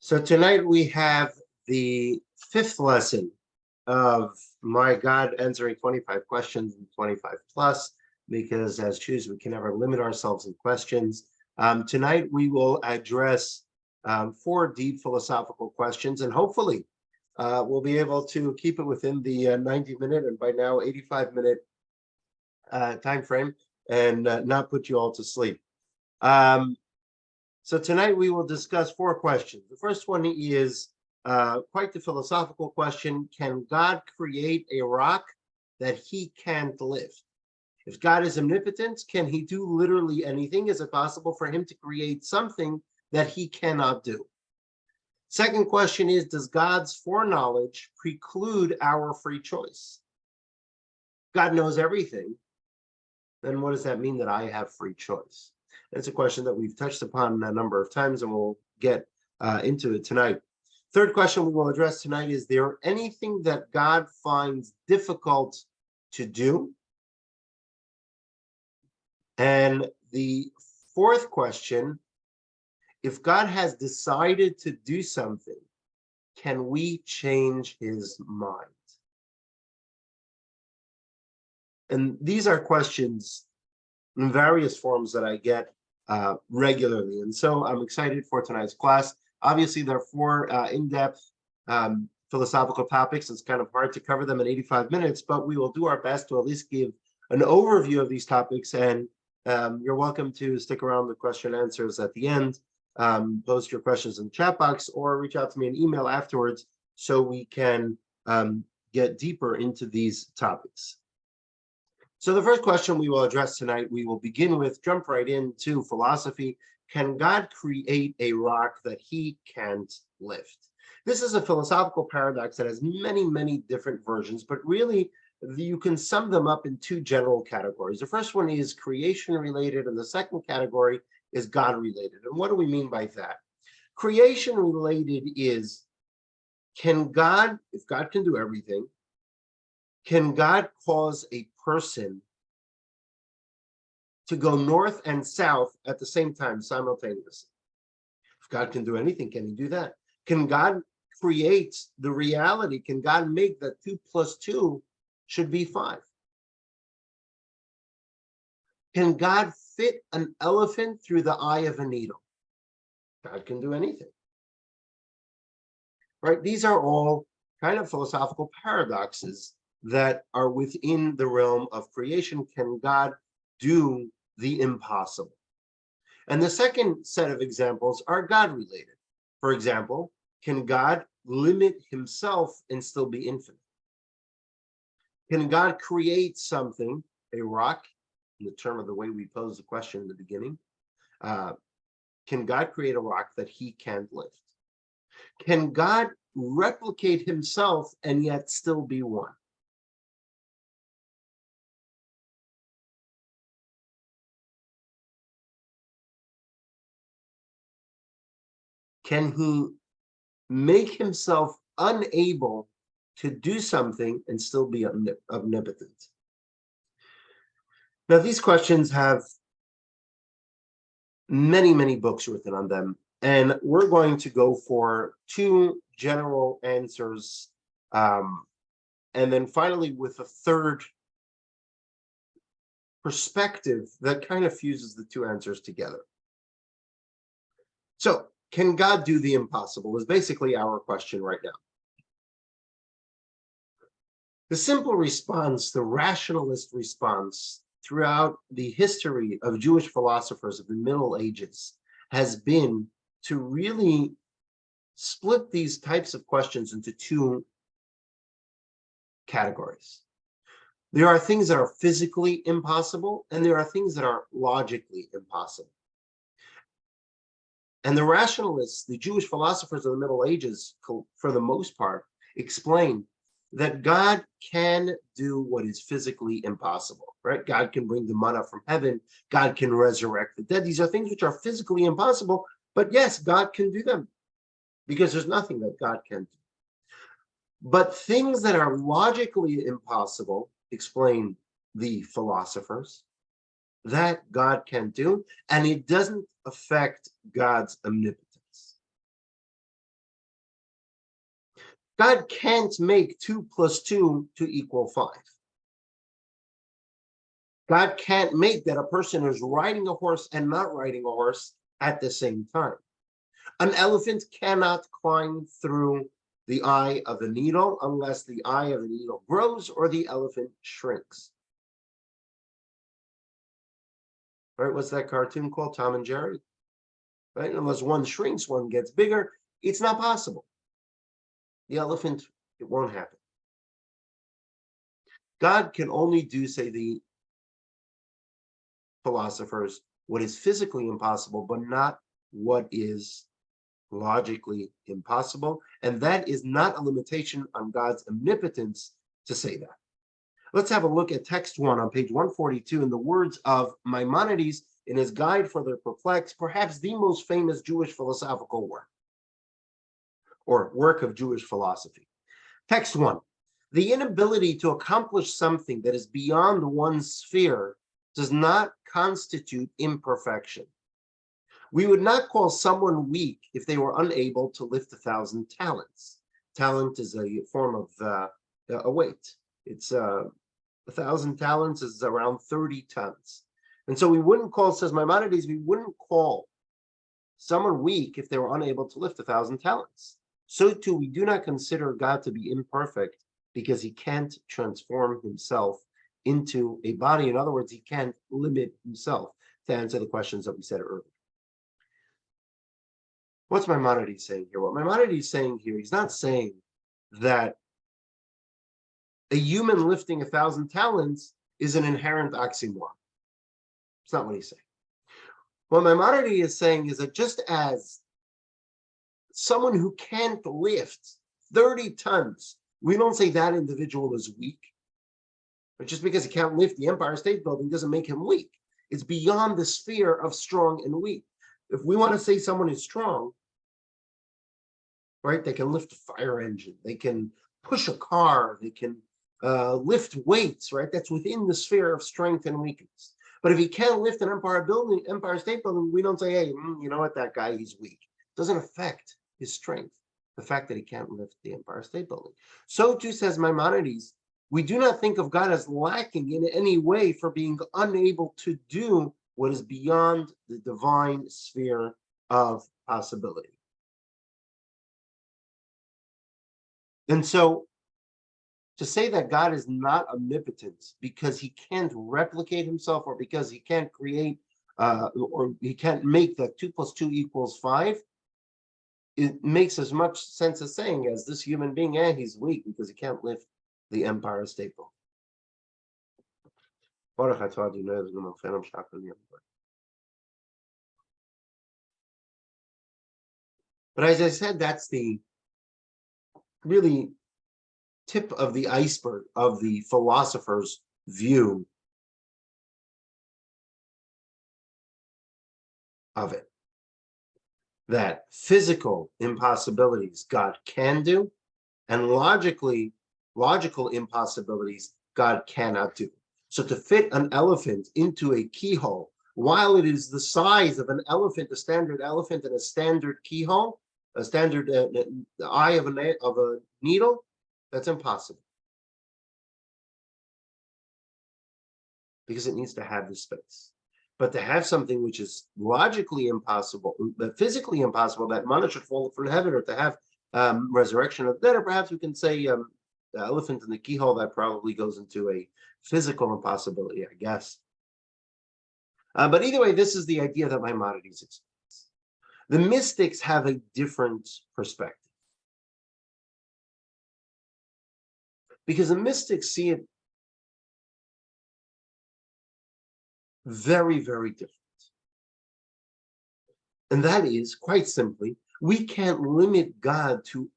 So tonight we have the fifth lesson of my God answering 25 questions and 25 plus, because as Jews, we can never limit ourselves in questions. Tonight we will address four deep philosophical questions, and hopefully we'll be able to keep it within the 90-minute and by now 85-minute time frame and not put you all to sleep. So tonight we will discuss four questions. The first one is quite the philosophical question. Can God create a rock that he can't lift? If God is omnipotent, can he do literally anything? Is it possible for him to create something that he cannot do? Second question is, does God's foreknowledge preclude our free choice? God knows everything. Then what does that mean that I have free choice? It's a question that we've touched upon a number of times, and we'll get into it tonight. Third question we will address tonight is there anything that God finds difficult to do? And the fourth question, if God has decided to do something, can we change his mind? And these are questions in various forms that I get regularly. And so I'm excited for tonight's class. Obviously, there are four in-depth philosophical topics. It's kind of hard to cover them in 85 minutes, but we will do our best to at least give an overview of these topics. And you're welcome to stick around with question and answers at the end. Post your questions in the chat box or reach out to me in email afterwards so we can get deeper into these topics. So the first question we will address tonight, we will begin with, jump right into philosophy. Can God create a rock that he can't lift? This is a philosophical paradox that has many, many different versions, but really you can sum them up in two general categories. The first one is creation related, and the second category is God related. And what do we mean by that? Creation related is, can God, if God can do everything, can God cause a person to go north and south at the same time simultaneously? If God can do anything, can he do that? Can God create the reality? Can God make that 2 + 2 should be 5? Can God fit an elephant through the eye of a needle? God can do anything. Right? These are all kind of philosophical paradoxes that are within the realm of creation. Can God do the impossible? And the second set of examples are God related. For example, can God limit himself and still be infinite? Can God create something, a rock, in the term of the way we posed the question in the beginning? Can God create a rock that he can't lift? Can God replicate himself and yet still be one? Can he make himself unable to do something and still be omnipotent? Now, these questions have many, many books written on them, and we're going to go for two general answers, and then finally with a third perspective that kind of fuses the two answers together. So, can God do the impossible is basically our question right now. The simple response, the rationalist response throughout the history of Jewish philosophers of the Middle Ages has been to really split these types of questions into two categories. There are things that are physically impossible, and there are things that are logically impossible. And the rationalists, the Jewish philosophers of the Middle Ages, for the most part, explain that God can do what is physically impossible, right? God can bring the manna from heaven. God can resurrect the dead. These are things which are physically impossible, but yes, God can do them because there's nothing that God can't do. But things that are logically impossible, explain the philosophers, that God can do, and it doesn't affect God's omnipotence. God can't make 2 plus 2 to equal 5. God can't make that a person is riding a horse and not riding a horse at the same time. An elephant cannot climb through the eye of the needle unless the eye of the needle grows or the elephant shrinks. Right? What's that cartoon called? Tom and Jerry? Right? Unless one shrinks, one gets bigger. It's not possible. The elephant, it won't happen. God can only do, say the philosophers, what is physically impossible, but not what is logically impossible. And that is not a limitation on God's omnipotence to say that. Let's have a look at text 1 on page 142 in the words of Maimonides in his Guide for the Perplexed, perhaps the most famous Jewish philosophical work, or work of Jewish philosophy. Text 1. The inability to accomplish something that is beyond one's sphere does not constitute imperfection. We would not call someone weak if they were unable to lift 1,000 talents. Talent is a form of a weight. It's 1,000 talents is around 30 tons. And so we wouldn't call, says Maimonides, we wouldn't call someone weak if they were unable to lift 1,000 talents. So too, we do not consider God to be imperfect because he can't transform himself into a body. In other words, he can't limit himself, to answer the questions that we said earlier. What's Maimonides saying here? What Maimonides is saying here, he's not saying that a human lifting 1,000 talents is an inherent oxymoron. It's not what he's saying. What Maimonides is saying is that just as someone who can't lift 30 tons, we don't say that individual is weak. But just because he can't lift the Empire State Building doesn't make him weak. It's beyond the sphere of strong and weak. If we want to say someone is strong, right, they can lift a fire engine, they can push a car, they can lift weights, right? That's within the sphere of strength and weakness. But if he can't lift an Empire State Building, we don't say, hey, you know what, that guy, he's weak. It doesn't affect his strength, the fact that he can't lift the Empire State Building. So too, says Maimonides, we do not think of God as lacking in any way for being unable to do what is beyond the divine sphere of possibility. And so to say that God is not omnipotent because he can't replicate himself or because he can't create or he can't make that 2 plus 2 equals 5, it makes as much sense as saying as this human being, he's weak because he can't lift the Empire State Building. But as I said, that's the really tip of the iceberg of the philosopher's view of it. That physical impossibilities God can do, and logical impossibilities God cannot do. So to fit an elephant into a keyhole, while it is the size of an elephant, a standard elephant, and a standard keyhole, a standard the eye of a needle, that's impossible. Because it needs to have the space. But to have something which is logically impossible, but physically impossible, that manna should fall from heaven, or to have resurrection of the dead, or perhaps we can say the elephant in the keyhole, that probably goes into a physical impossibility, I guess. But either way, this is the idea that Maimonides explains. The mystics have a different perspective. Because the mystics see it very, very different. And that is, quite simply, we can't limit God to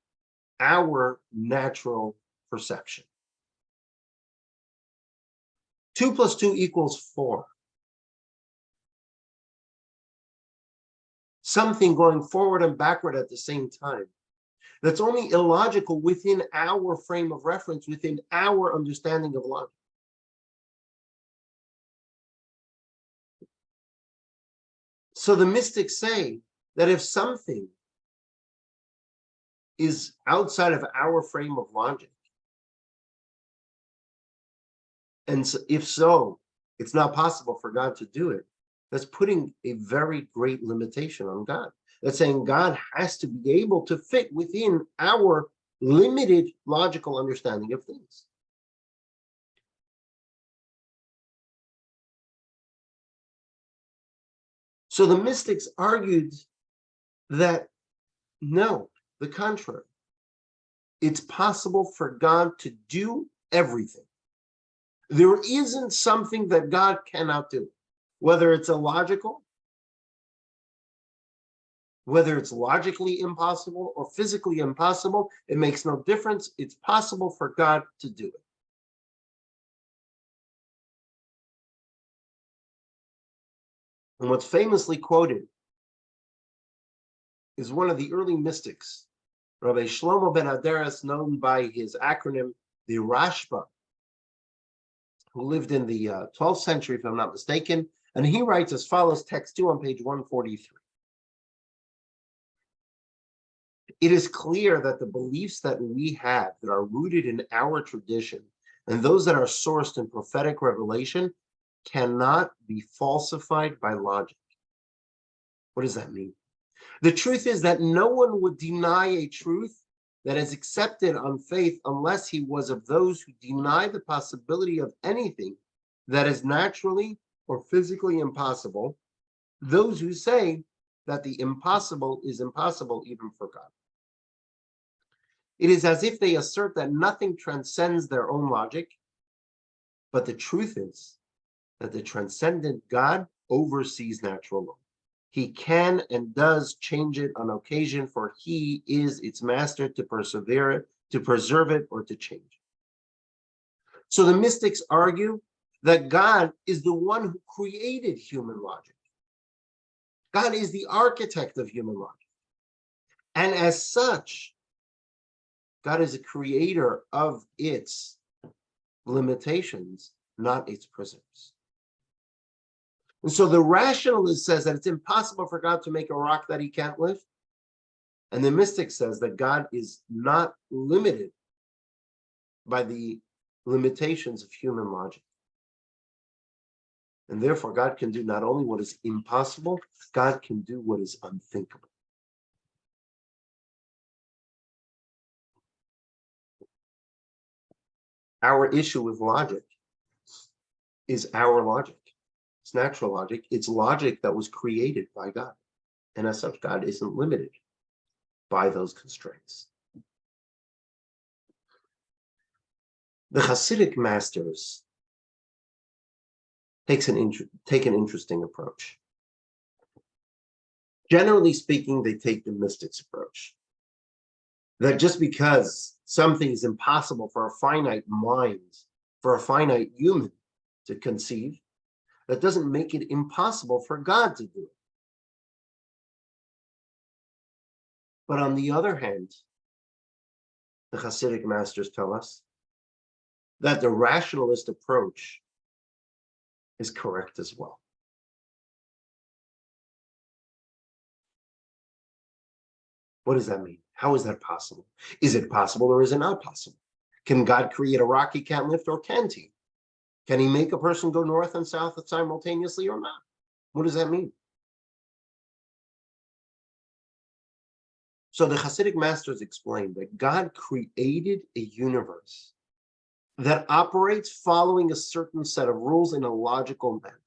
our natural perception. 2 plus 2 equals 4. Something going forward and backward at the same time. That's only illogical within our frame of reference, within our understanding of logic. So the mystics say that if something is outside of our frame of logic? And so, if so, it's not possible for God to do it. That's putting a very great limitation on God. That's saying God has to be able to fit within our limited logical understanding of things. So the mystics argued that no, the contrary. It's possible for God to do everything. There isn't something that God cannot do, whether it's illogical, whether it's logically impossible or physically impossible, it makes no difference. It's possible for God to do it. And what's famously quoted is one of the early mystics, Rabbi Shlomo ben Aderes, known by his acronym, the Rashba, who lived in the 12th century, if I'm not mistaken. And he writes as follows, text 2 on page 143. It is clear that the beliefs that we have that are rooted in our tradition and those that are sourced in prophetic revelation cannot be falsified by logic. What does that mean? The truth is that no one would deny a truth that is accepted on faith unless he was of those who deny the possibility of anything that is naturally or physically impossible, those who say that the impossible is impossible even for God. It is as if they assert that nothing transcends their own logic, but the truth is that the transcendent God oversees natural law. He can and does change it on occasion, for he is its master to persevere it, to preserve it, or to change it. So the mystics argue that God is the one who created human logic. God is the architect of human logic. And as such, God is a creator of its limitations, not its preserves. And so the rationalist says that it's impossible for God to make a rock that he can't lift. And the mystic says that God is not limited by the limitations of human logic. And therefore, God can do not only what is impossible, God can do what is unthinkable. Our issue with logic is our logic. It's natural logic. It's logic that was created by God. And as such, God isn't limited by those constraints. The Hasidic masters take an interesting approach. Generally speaking, they take the mystics approach. That just because something is impossible for a finite mind, for a finite human to conceive, that doesn't make it impossible for God to do it. But on the other hand, the Hasidic masters tell us that the rationalist approach is correct as well. What does that mean? How is that possible? Is it possible or is it not possible? Can God create a rock he can't lift, or can't he? Can he make a person go north and south simultaneously or not? What does that mean? So the Hasidic masters explain that God created a universe that operates following a certain set of rules in a logical manner.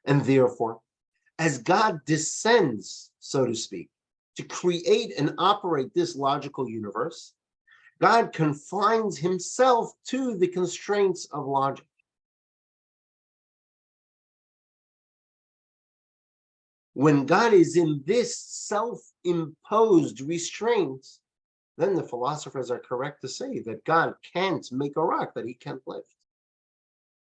And therefore, as God descends, so to speak, to create and operate this logical universe, God confines himself to the constraints of logic. When God is in this self-imposed restraint, then the philosophers are correct to say that God can't make a rock that he can't lift.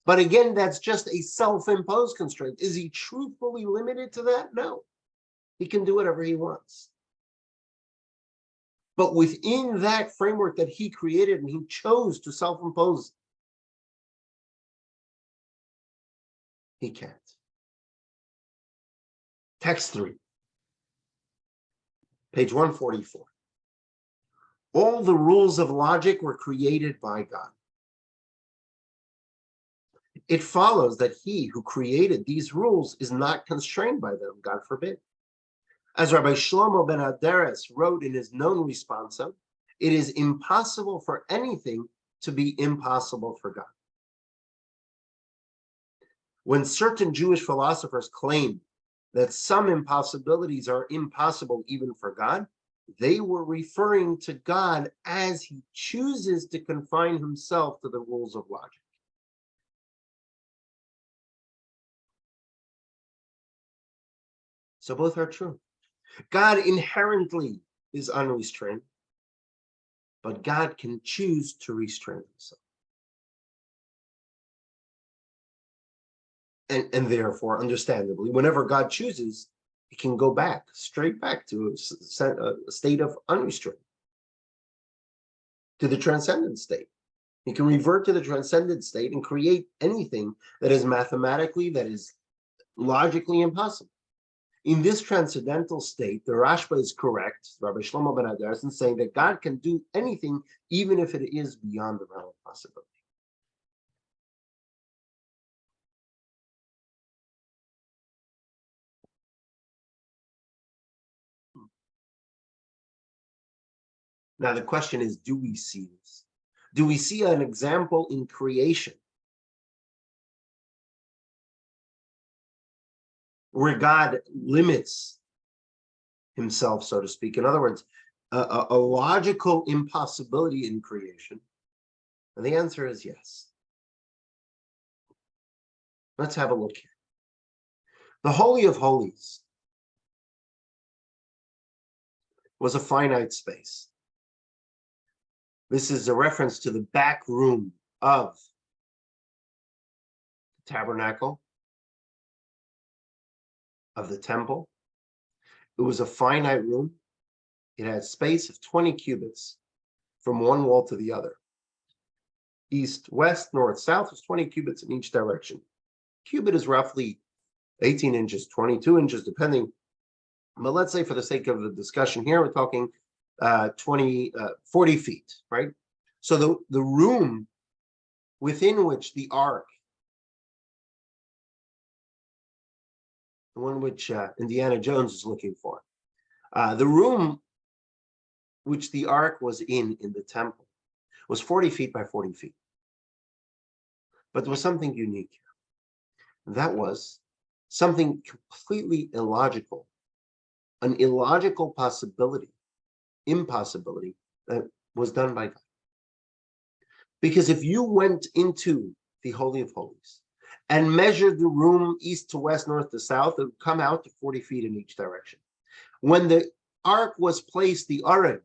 But again, that's just a self-imposed constraint. Is he truthfully limited to that? No. He can do whatever he wants. But within that framework that he created and he chose to self-impose, he can't. Text 3, page 144. All the rules of logic were created by God. It follows that he who created these rules is not constrained by them, God forbid. As Rabbi Shlomo ben Haderes wrote in his known responsa, it is impossible for anything to be impossible for God. When certain Jewish philosophers claim that some impossibilities are impossible even for God, they were referring to God as he chooses to confine himself to the rules of logic. So both are true. God inherently is unrestrained, but God can choose to restrain himself. And therefore, understandably, whenever God chooses, he can go back, straight back to a state of unrestraint, to the transcendent state. He can revert to the transcendent state and create anything that is mathematically, that is logically impossible. In this transcendental state, the Rashba is correct, Rabbi Shlomo ben Haderes, in saying that God can do anything, even if it is beyond the realm of possibility. Now, the question is, do we see this? Do we see an example in creation where God limits himself, so to speak? In other words, a logical impossibility in creation? And the answer is yes. Let's have a look here. The Holy of Holies was a finite space. This is a reference to the back room of the tabernacle, of the temple. It was a finite room. It had space of 20 cubits from one wall to the other. East, west, north, south was 20 cubits in each direction. Cubit is roughly 18 inches, 22 inches, depending. But let's say for the sake of the discussion here, we're talking 40 feet, right? So the room within which the ark, the one which Indiana Jones is looking for, the room which the ark was in the temple was 40 feet by 40 feet. But there was something unique here. That was something completely illogical, an illogical impossibility that was done by God. Because if you went into the Holy of Holies and measured the room east to west, north to south, it would come out to 40 feet in each direction. When the ark was placed, the Aron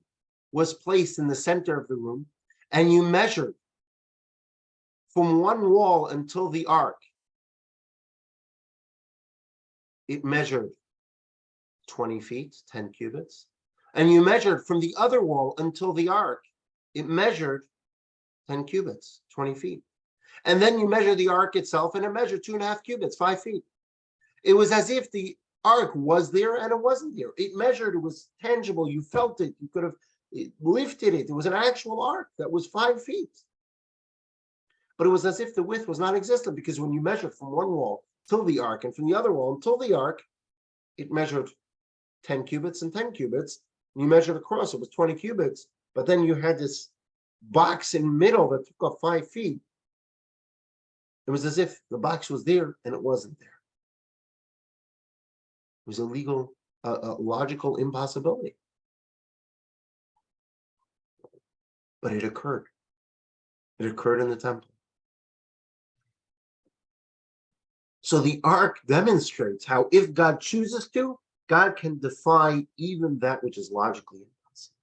was placed in the center of the room, and you measured from one wall until the ark, it measured 20 feet, 10 cubits. And you measured from the other wall until the ark, it measured 10 cubits, 20 feet. And then you measure the ark itself, and it measured 2.5 cubits, 5 feet. It was as if the ark was there and it wasn't there. It measured, it was tangible, you felt it, you could have lifted it. It was an actual ark that was 5 feet. But it was as if the width was non-existent, because when you measured from one wall till the ark and from the other wall until the ark, it measured 10 cubits and 10 cubits. And you measured across, it was 20 cubits. But then you had this box in the middle that took up 5 feet. It was as if the box was there and it wasn't there. It was a logical impossibility. But it occurred. It occurred in the temple. So the ark demonstrates how, if God chooses to, God can defy even that which is logically impossible.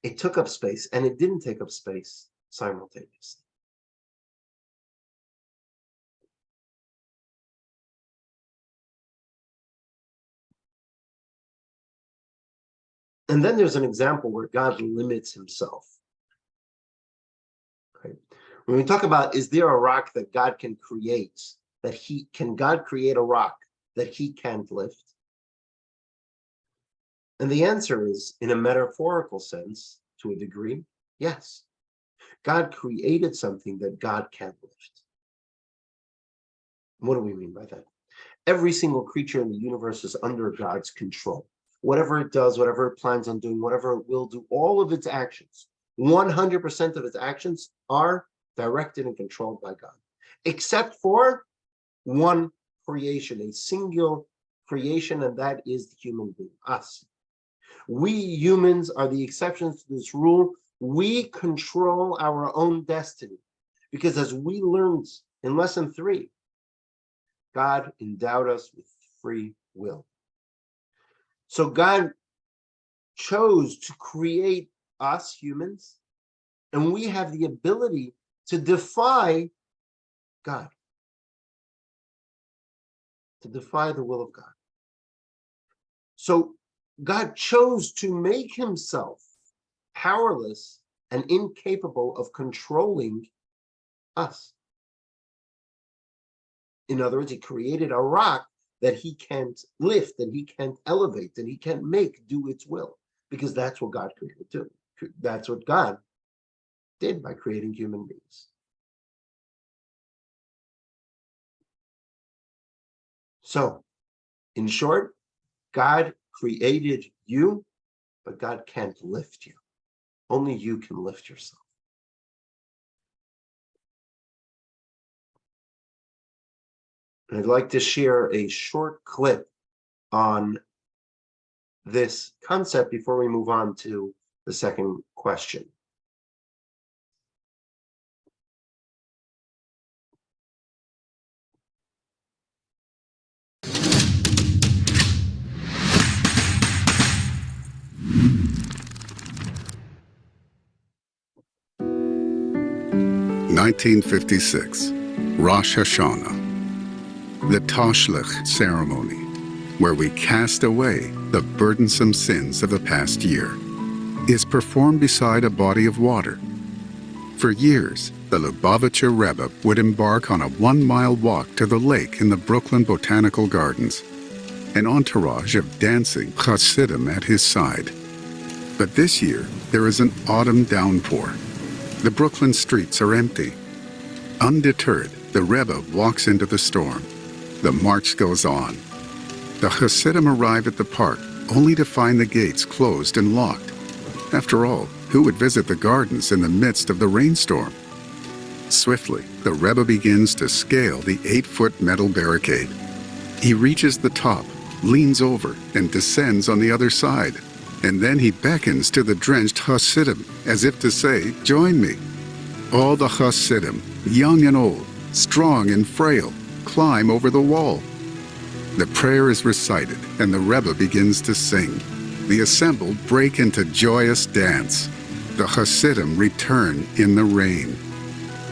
It took up space, and it didn't take up space simultaneously. And then there's an example where God limits himself. Okay? When we talk about, is there a rock that God can create, can God create a rock that he can't lift? And the answer is, in a metaphorical sense, to a degree, yes. God created something that God can't lift. What do we mean by that? Every single creature in the universe is under God's control. Whatever it does, whatever it plans on doing, whatever it will do, all of its actions, 100% of its actions are directed and controlled by God, except for one creation, a single creation, and that is the human being, us. We humans are the exceptions to this rule. We control our own destiny because, as we learned in lesson 3, God endowed us with free will. So God chose to create us humans, and we have the ability to defy God, to defy the will of God. So God chose to make himself powerless and incapable of controlling us. In other words, he created a rock that he can't lift, that he can't elevate, that he can't make do its will, because that's what God created too. That's what God did by creating human beings. So, in short, God created you, but God can't lift you. Only you can lift yourself. And I'd like to share a short clip on this concept before we move on to the second question. (1956), Rosh Hashanah, the Tashlich ceremony, where we cast away the burdensome sins of the past year, is performed beside a body of water. For years, the Lubavitcher Rebbe would embark on a 1-mile walk to the lake in the Brooklyn Botanical Gardens, an entourage of dancing Hasidim at his side. But this year, there is an autumn downpour. The Brooklyn streets are empty. Undeterred, the Rebbe walks into the storm. The march goes on. The Hasidim arrive at the park, only to find the gates closed and locked. After all, who would visit the gardens in the midst of the rainstorm? Swiftly, the Rebbe begins to scale the 8-foot metal barricade. He reaches the top, leans over, and descends on the other side. And then he beckons to the drenched Hasidim, as if to say, "Join me." All the Hasidim, young and old, strong and frail, climb over the wall. The prayer is recited, and the Rebbe begins to sing. The assembled break into joyous dance. The Hasidim return in the rain.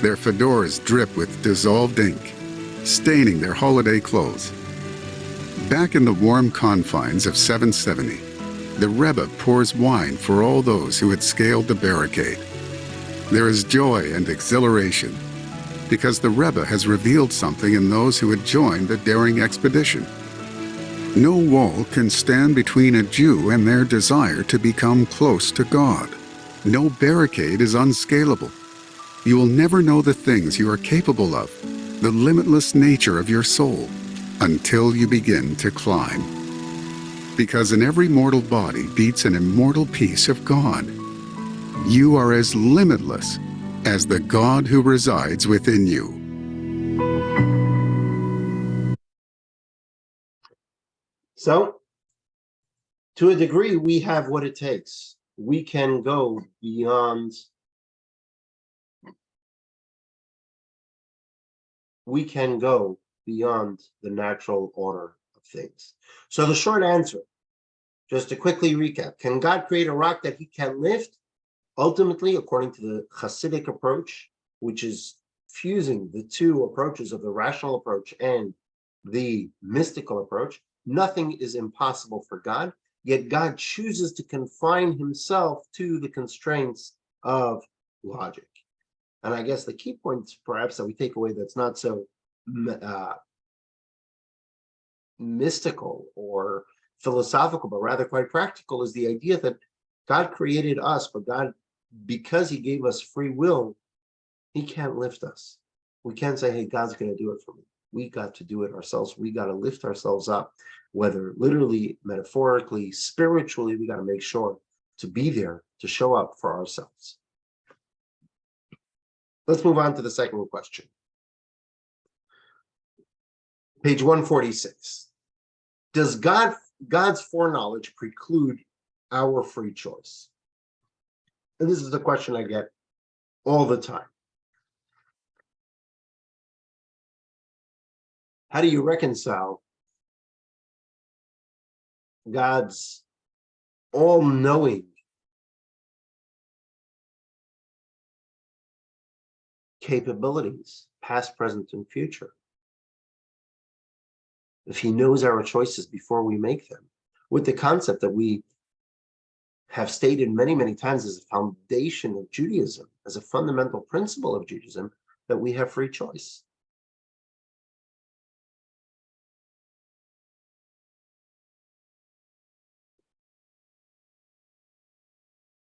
Their fedoras drip with dissolved ink, staining their holiday clothes. Back in the warm confines of 770, the Rebbe pours wine for all those who had scaled the barricade. There is joy and exhilaration, because the Rebbe has revealed something in those who had joined the daring expedition. No wall can stand between a Jew and their desire to become close to God. No barricade is unscalable. You will never know the things you are capable of, the limitless nature of your soul, until you begin to climb. Because in every mortal body beats an immortal piece of God. You are as limitless as the God who resides within you. So, to a degree, we have what it takes. We can go beyond. We can go beyond the natural order of things. So the short answer, just to quickly recap, can God create a rock that he can lift? Ultimately, according to the Hasidic approach, which is fusing the two approaches of the rational approach and the mystical approach, nothing is impossible for God, yet God chooses to confine himself to the constraints of logic. And I guess the key point, perhaps, that we take away that's not so mystical or philosophical, but rather quite practical, is the idea that God created us, but God, because he gave us free will, he can't lift us. We can't say, hey, God's going to do it for me. We got to do it ourselves. We got to lift ourselves up, whether literally, metaphorically, spiritually. We got to make sure to be there, to show up for ourselves. Let's move on to the second question. Page 146. Does God's foreknowledge preclude our free choice? And this is the question I get all the time. How do you reconcile God's all-knowing capabilities, past, present, and future, if he knows our choices before we make them, with the concept that we have stated many, many times as a foundation of Judaism, as a fundamental principle of Judaism, that we have free choice?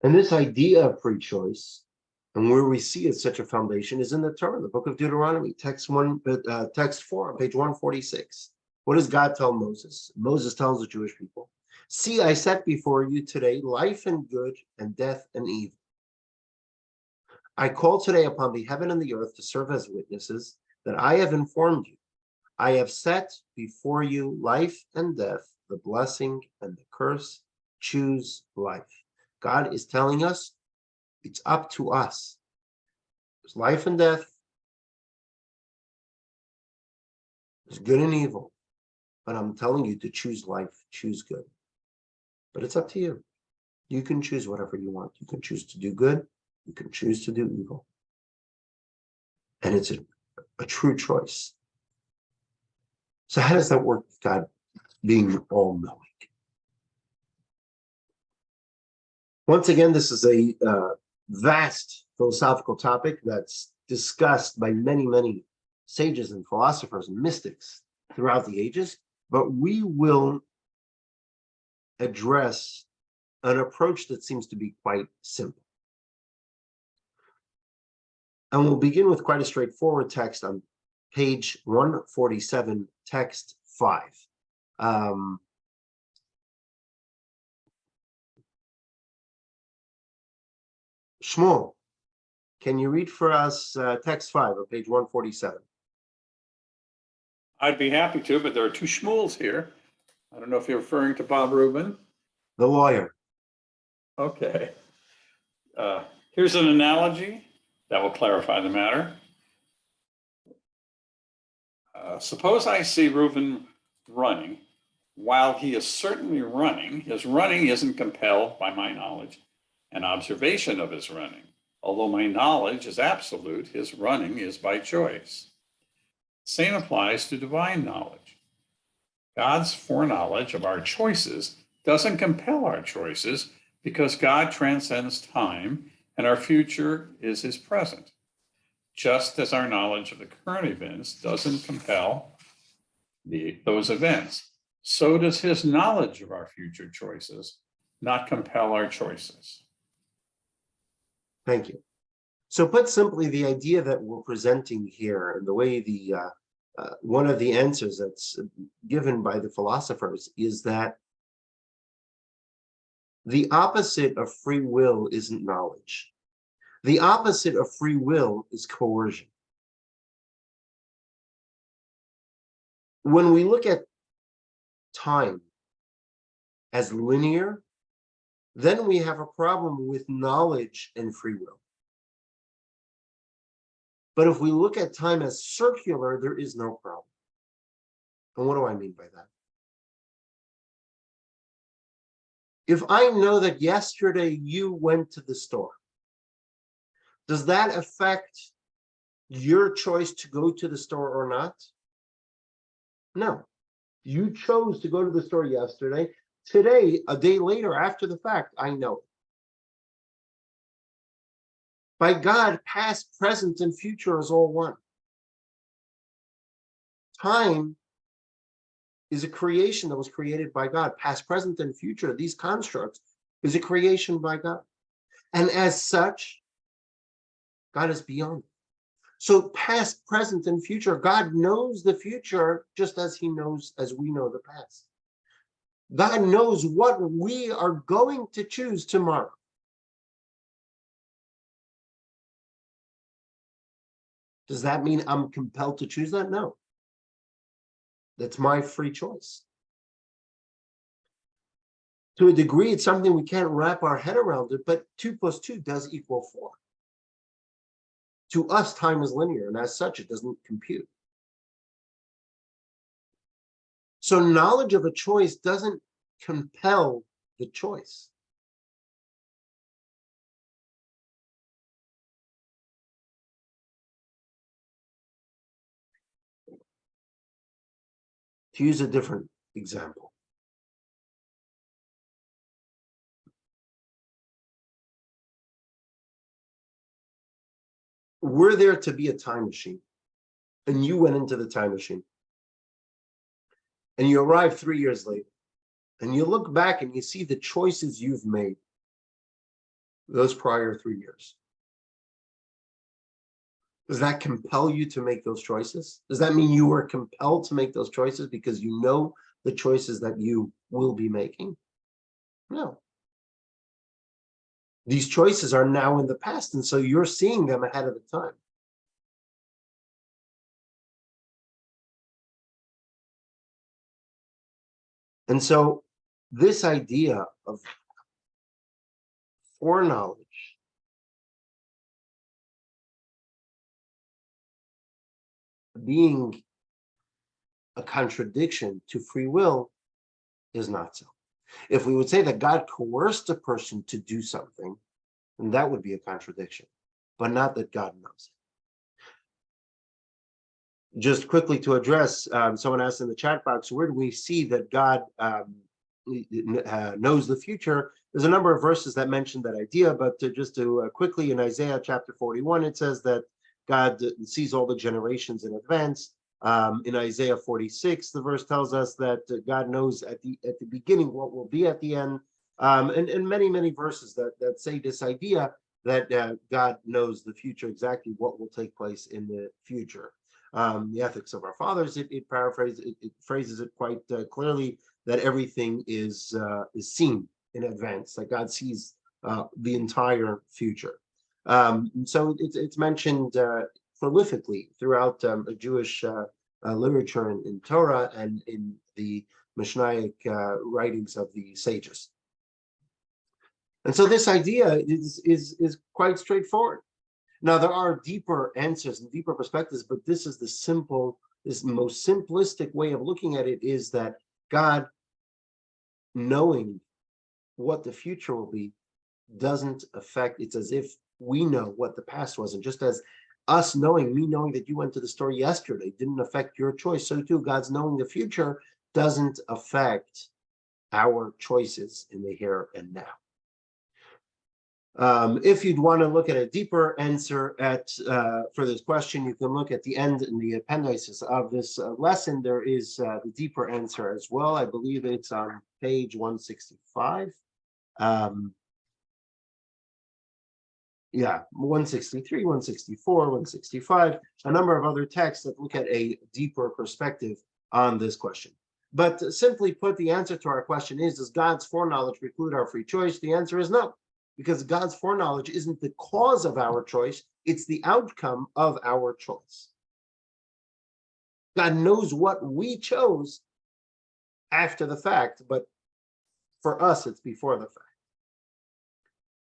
And this idea of free choice, and where we see it such a foundation, is in the Torah, the book of Deuteronomy, text 4 on page 146. What does God tell Moses? Moses tells the Jewish people, see, I set before you today life and good, and death and evil. I call today upon the heaven and the earth to serve as witnesses that I have informed you. I have set before you life and death, the blessing and the curse. Choose life. God is telling us it's up to us. There's life and death. There's good and evil. But I'm telling you to choose life, choose good. But it's up to you. You can choose whatever you want. You can choose to do good. You can choose to do evil. And it's a true choice. So how does that work with God being all-knowing? Once again, this is a vast philosophical topic that's discussed by many, many sages and philosophers and mystics throughout the ages, but we will address an approach that seems to be quite simple. And we'll begin with quite a straightforward text on page 147, text 5. Shmuel, can you read for us text 5 on page 147? I'd be happy to, but there are two Shmuels here. I don't know if you're referring to Bob Rubin. The lawyer. Okay. Here's an analogy that will clarify the matter. Suppose I see Reuben running. While he is certainly running, his running isn't compelled by my knowledge and observation of his running. Although my knowledge is absolute, his running is by choice. Same applies to divine knowledge. God's foreknowledge of our choices doesn't compel our choices because God transcends time and our future is his present. Just as our knowledge of the current events doesn't compel those events, so does his knowledge of our future choices not compel our choices. Thank you. So put simply, the idea that we're presenting here and the way the one of the answers that's given by the philosophers is that the opposite of free will isn't knowledge. The opposite of free will is coercion. When we look at time as linear, then we have a problem with knowledge and free will. But if we look at time as circular, there is no problem. And what do I mean by that? If I know that yesterday you went to the store, does that affect your choice to go to the store or not? No. You chose to go to the store yesterday. Today, a day later, after the fact, I know it. By God, past, present, and future is all one. Time is a creation that was created by God. Past, present, and future, these constructs, is a creation by God. And as such, God is beyond it. So past, present, and future, God knows the future just as he knows, as we know the past. God knows what we are going to choose tomorrow. Does that mean I'm compelled to choose that? No. That's my free choice. To a degree, it's something we can't wrap our head around it, but 2 + 2 does equal 4. To us, time is linear, and as such, it doesn't compute. So knowledge of a choice doesn't compel the choice. To use a different example, were there to be a time machine, and you went into the time machine, and you arrived 3 years later, and you look back and you see the choices you've made those prior 3 years, does that compel you to make those choices? Does that mean you were compelled to make those choices because you know the choices that you will be making? No. These choices are now in the past, and so you're seeing them ahead of the time. And so this idea of foreknowledge being a contradiction to free will is not so. If we would say that God coerced a person to do something, then that would be a contradiction, but not that God knows it. Just quickly to address, someone asked in the chat box, where do we see that God knows the future? There's a number of verses that mention that idea, but just to quickly, in Isaiah chapter 41, it says that God sees all the generations in advance. In Isaiah 46, the verse tells us that God knows at the beginning what will be at the end, and many verses that say this idea that God knows the future, exactly what will take place in the future. The Ethics of Our Fathers, it phrases it quite clearly that everything is seen in advance, that God sees the entire future. So it's mentioned prolifically throughout Jewish literature in Torah and in the Mishnaic writings of the sages. And so this idea is quite straightforward. Now, there are deeper answers and deeper perspectives, but this is this most simplistic way of looking at it, is that God knowing what the future will be doesn't affect. It's as if we know what the past was, and just as me knowing that you went to the store yesterday didn't affect your choice, so too God's knowing the future doesn't affect our choices in the here and now. If you'd want to look at a deeper answer for this question, you can look at the end in the appendices of this lesson. There is the deeper answer as well. I believe it's on page 165. Yeah, 163, 164, 165, a number of other texts that look at a deeper perspective on this question. But simply put, the answer to our question is, does God's foreknowledge preclude our free choice? The answer is no, because God's foreknowledge isn't the cause of our choice, it's the outcome of our choice. God knows what we chose after the fact, but for us, it's before the fact.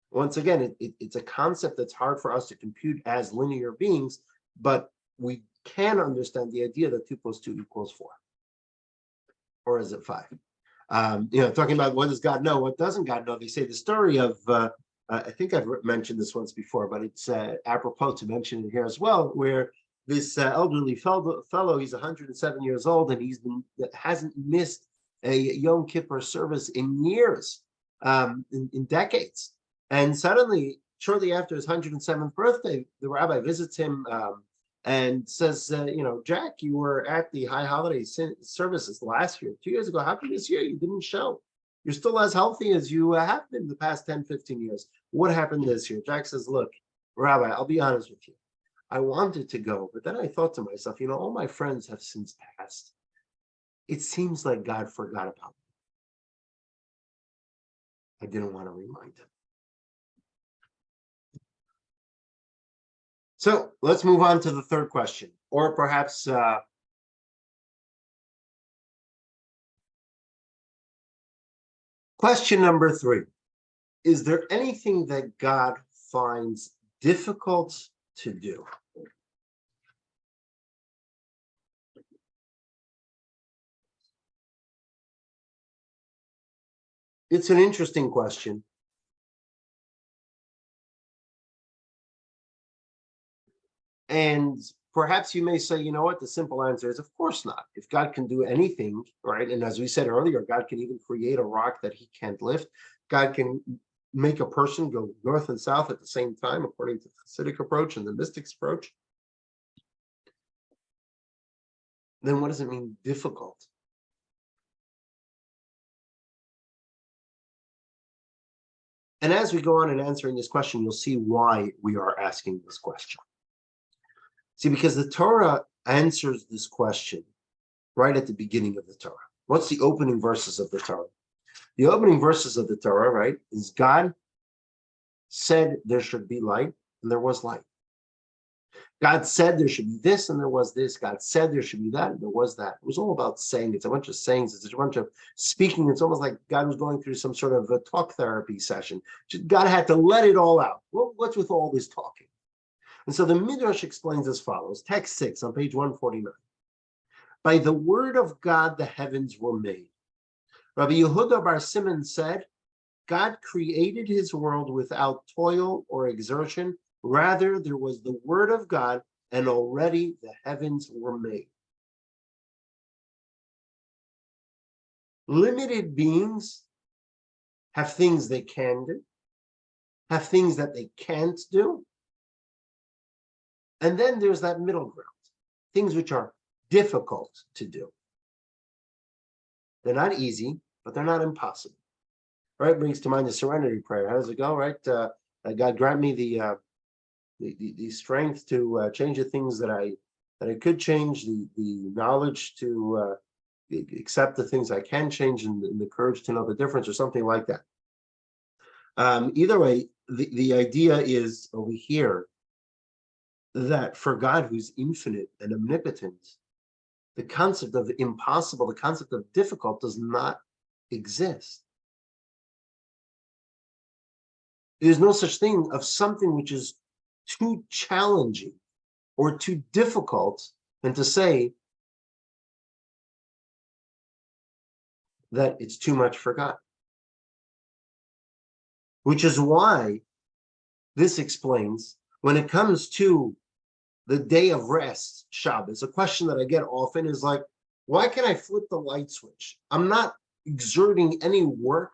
Once again, it's a concept that's hard for us to compute as linear beings, but we can understand the idea that 2 + 2 = 4. Or is it 5? Talking about what does God know, what doesn't God know? They say the story of, I think I've mentioned this once before, but it's apropos to mention it here as well, where this elderly fellow, he's 107 years old, and hasn't missed a Yom Kippur service in years, in decades. And suddenly, shortly after his 107th birthday, the rabbi visits him and says, Jack, you were at the high holiday services last year, 2 years ago. How come this year you didn't show? You're still as healthy as you have been the past 10, 15 years. What happened this year? Jack says, look, Rabbi, I'll be honest with you. I wanted to go, but then I thought to myself, all my friends have since passed. It seems like God forgot about me. I didn't want to remind him. So let's move on to the third question, or perhaps question number 3. Is there anything that God finds difficult to do? It's an interesting question. And perhaps you may say, what? The simple answer is, of course not. If God can do anything, right? And as we said earlier, God can even create a rock that he can't lift. God can make a person go north and south at the same time, according to the Hasidic approach and the mystics approach. Then what does it mean difficult? And as we go on in answering this question, you'll see why we are asking this question. See, because the Torah answers this question right at the beginning of the Torah. What's the opening verses of the Torah? The opening verses of the Torah, right, is God said there should be light, and there was light. God said there should be this, and there was this. God said there should be that, and there was that. It was all about saying. It's a bunch of sayings. It's a bunch of speaking. It's almost like God was going through some sort of a talk therapy session. God had to let it all out. Well, what's with all this talking? And so the Midrash explains as follows. Text 6 on page 149. By the word of God, the heavens were made. Rabbi Yehuda Bar Simon said, God created his world without toil or exertion. Rather, there was the word of God, and already the heavens were made. Limited beings have things they can do, have things that they can't do. And then there's that middle ground, things which are difficult to do. They're not easy, but they're not impossible. Right? Brings to mind the serenity prayer. How does it go? Right? God grant me the strength to change the things that I could change, the knowledge to accept the things I can change, and the courage to know the difference, or something like that. Either way, the idea is over here that for God, who's infinite and omnipotent, the concept of impossible, the concept of difficult does not exist. There's no such thing of something which is too challenging or too difficult than to say that it's too much for God. Which is why this explains, when it comes to the day of rest, Shabbos, a question that I get often is like, why can I flip the light switch? I'm not exerting any work,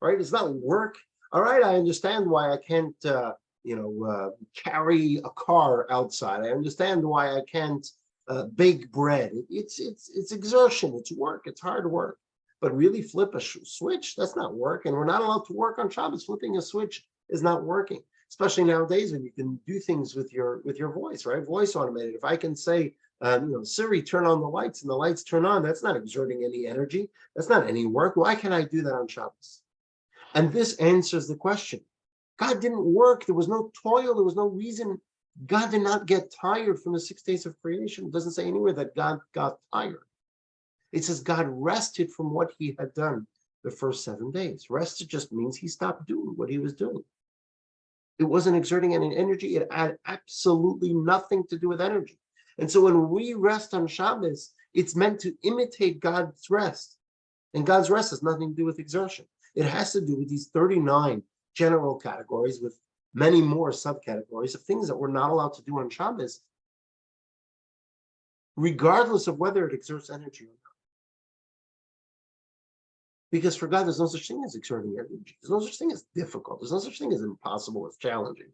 right? It's not work. All right, I understand why I can't, carry a car outside. I understand why I can't bake bread. It's exertion. It's work. It's hard work. But really flip a switch, that's not work. And we're not allowed to work on Shabbos. Flipping a switch is not working, especially nowadays when you can do things with your voice, right? Voice automated. If I can say, Siri, turn on the lights, and the lights turn on, that's not exerting any energy. That's not any work. Why can't I do that on Shabbos? And this answers the question. God didn't work. There was no toil. There was no reason. God did not get tired from the 6 days of creation. It doesn't say anywhere that God got tired. It says God rested from what he had done the first 7 days. Rested just means he stopped doing what he was doing. It wasn't exerting any energy. It had absolutely nothing to do with energy. And so when we rest on Shabbos, it's meant to imitate God's rest. And God's rest has nothing to do with exertion. It has to do with these 39 general categories with many more subcategories of things that we're not allowed to do on Shabbos, regardless of whether it exerts energy or not. Because for God, there's no such thing as exerting energy. There's no such thing as difficult. There's no such thing as impossible or challenging.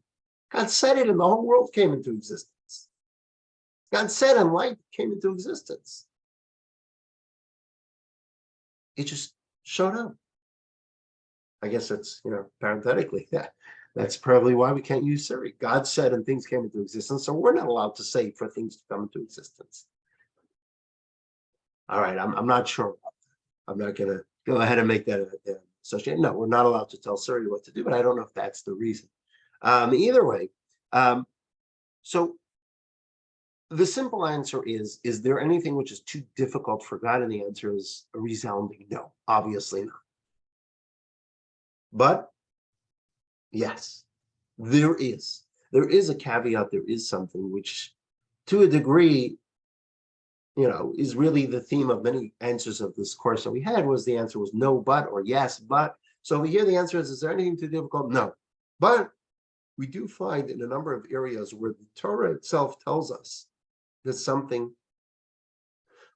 God said it, and the whole world came into existence. God said and light came into existence. It just showed up. I guess that's, parenthetically, that's probably why we can't use Siri. God said and things came into existence, so we're not allowed to say for things to come into existence. All right, I'm not sure about that. I'm not going to go ahead and make that association. No, we're not allowed to tell Siri what to do, but I don't know if that's the reason. Either way, so the simple answer is there anything which is too difficult for God? And the answer is a resounding no, obviously not. But yes, there is. There is a caveat, there is something which, to a degree, is really the theme of many answers of this course that we had. The answer was no, but, or yes, but. So over here, the answer is there anything too difficult? No. But we do find in a number of areas where the Torah itself tells us that something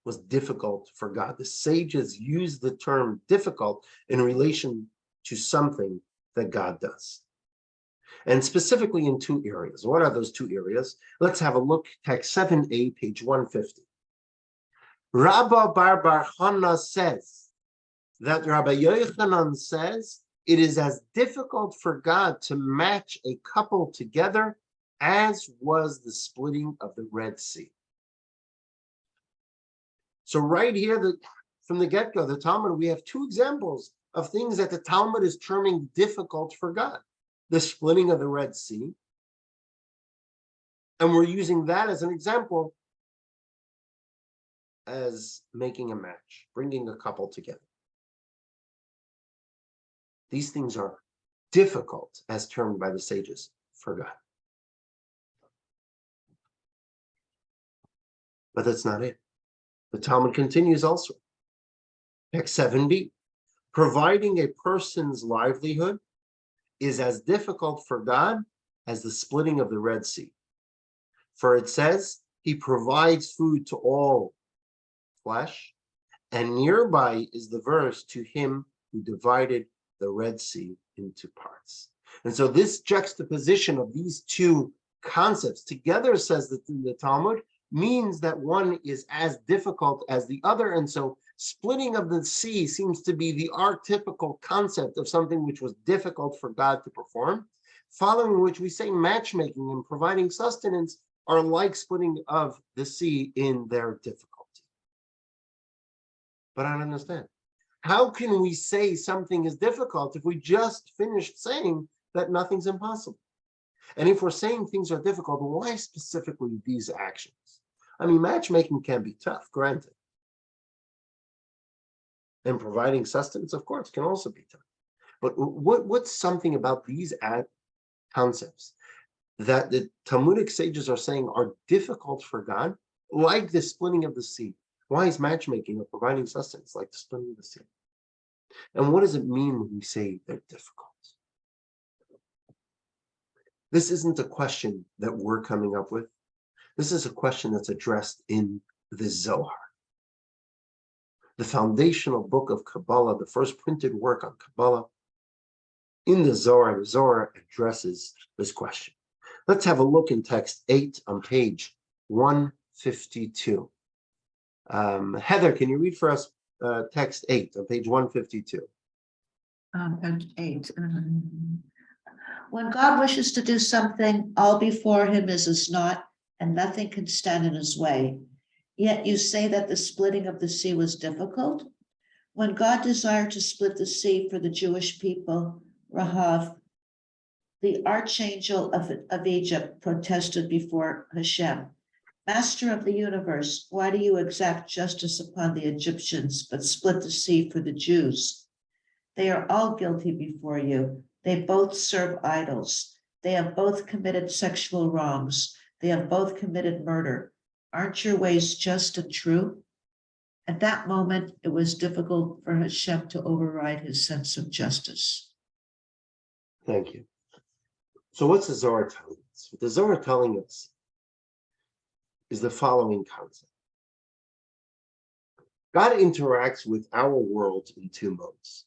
was difficult for God. The sages use the term difficult in relation to something that God does. And specifically in two areas. What are those two areas? Let's have a look. Text 7a, page 150. Rabba Bar Chana says that Rabbi Yochanan says it is as difficult for God to match a couple together as was the splitting of the Red Sea. So right here, from the get-go, the Talmud, we have two examples of things that the Talmud is terming difficult for God. The splitting of the Red Sea. And we're using that as an example as making a match, bringing a couple together. These things are difficult, as termed by the sages, for God. But that's not it. The Talmud continues also. Text 7b. Providing a person's livelihood is as difficult for God as the splitting of the Red Sea. For it says, he provides food to all flesh, and nearby is the verse, to him who divided the Red Sea into parts. And so this juxtaposition of these two concepts together, says that in the Talmud, means that one is as difficult as the other. And so splitting of the sea seems to be the archetypical concept of something which was difficult for God to perform, following which we say matchmaking and providing sustenance are like splitting of the sea in their difficulty. But I don't understand. How can we say something is difficult if we just finished saying that nothing's impossible? And if we're saying things are difficult, why specifically these actions? I mean, matchmaking can be tough, granted. And providing sustenance, of course, can also be tough. But what's something about these concepts that the Talmudic sages are saying are difficult for God, like the splitting of the sea? Why is matchmaking or providing sustenance like the splitting of the sea? And what does it mean when we say they're difficult? This isn't a question that we're coming up with. This is a question that's addressed in the Zohar, the foundational book of Kabbalah, the first printed work on Kabbalah. In the Zohar addresses this question. Let's have a look in text 8 on page 152. Heather, can you read for us text 8 on page 152? Page 8. When God wishes to do something, all before him is as naught, and nothing can stand in his way. Yet you say that the splitting of the sea was difficult? When God desired to split the sea for the Jewish people, Rahav, the archangel of Egypt, protested before Hashem, Master of the universe, why do you exact justice upon the Egyptians, but split the sea for the Jews? They are all guilty before you. They both serve idols. They have both committed sexual wrongs. They have both committed murder. Aren't your ways just and true? At that moment, it was difficult for Hashem to override his sense of justice. Thank you. So what's the Zohar telling us? What the Zohar telling us is the following concept. God interacts with our world in two modes.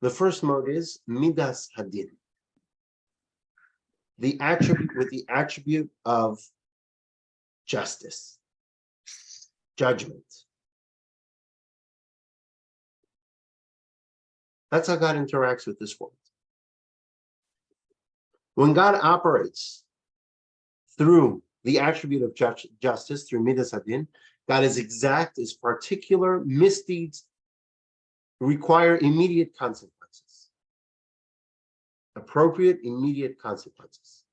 The first mode is Midas Hadin, the attribute of justice, judgment. That's how God interacts with this world. When God operates through the attribute of justice, through Midas Hadin, God is exact, is particular. Misdeeds require immediate consequences. Appropriate, immediate consequences.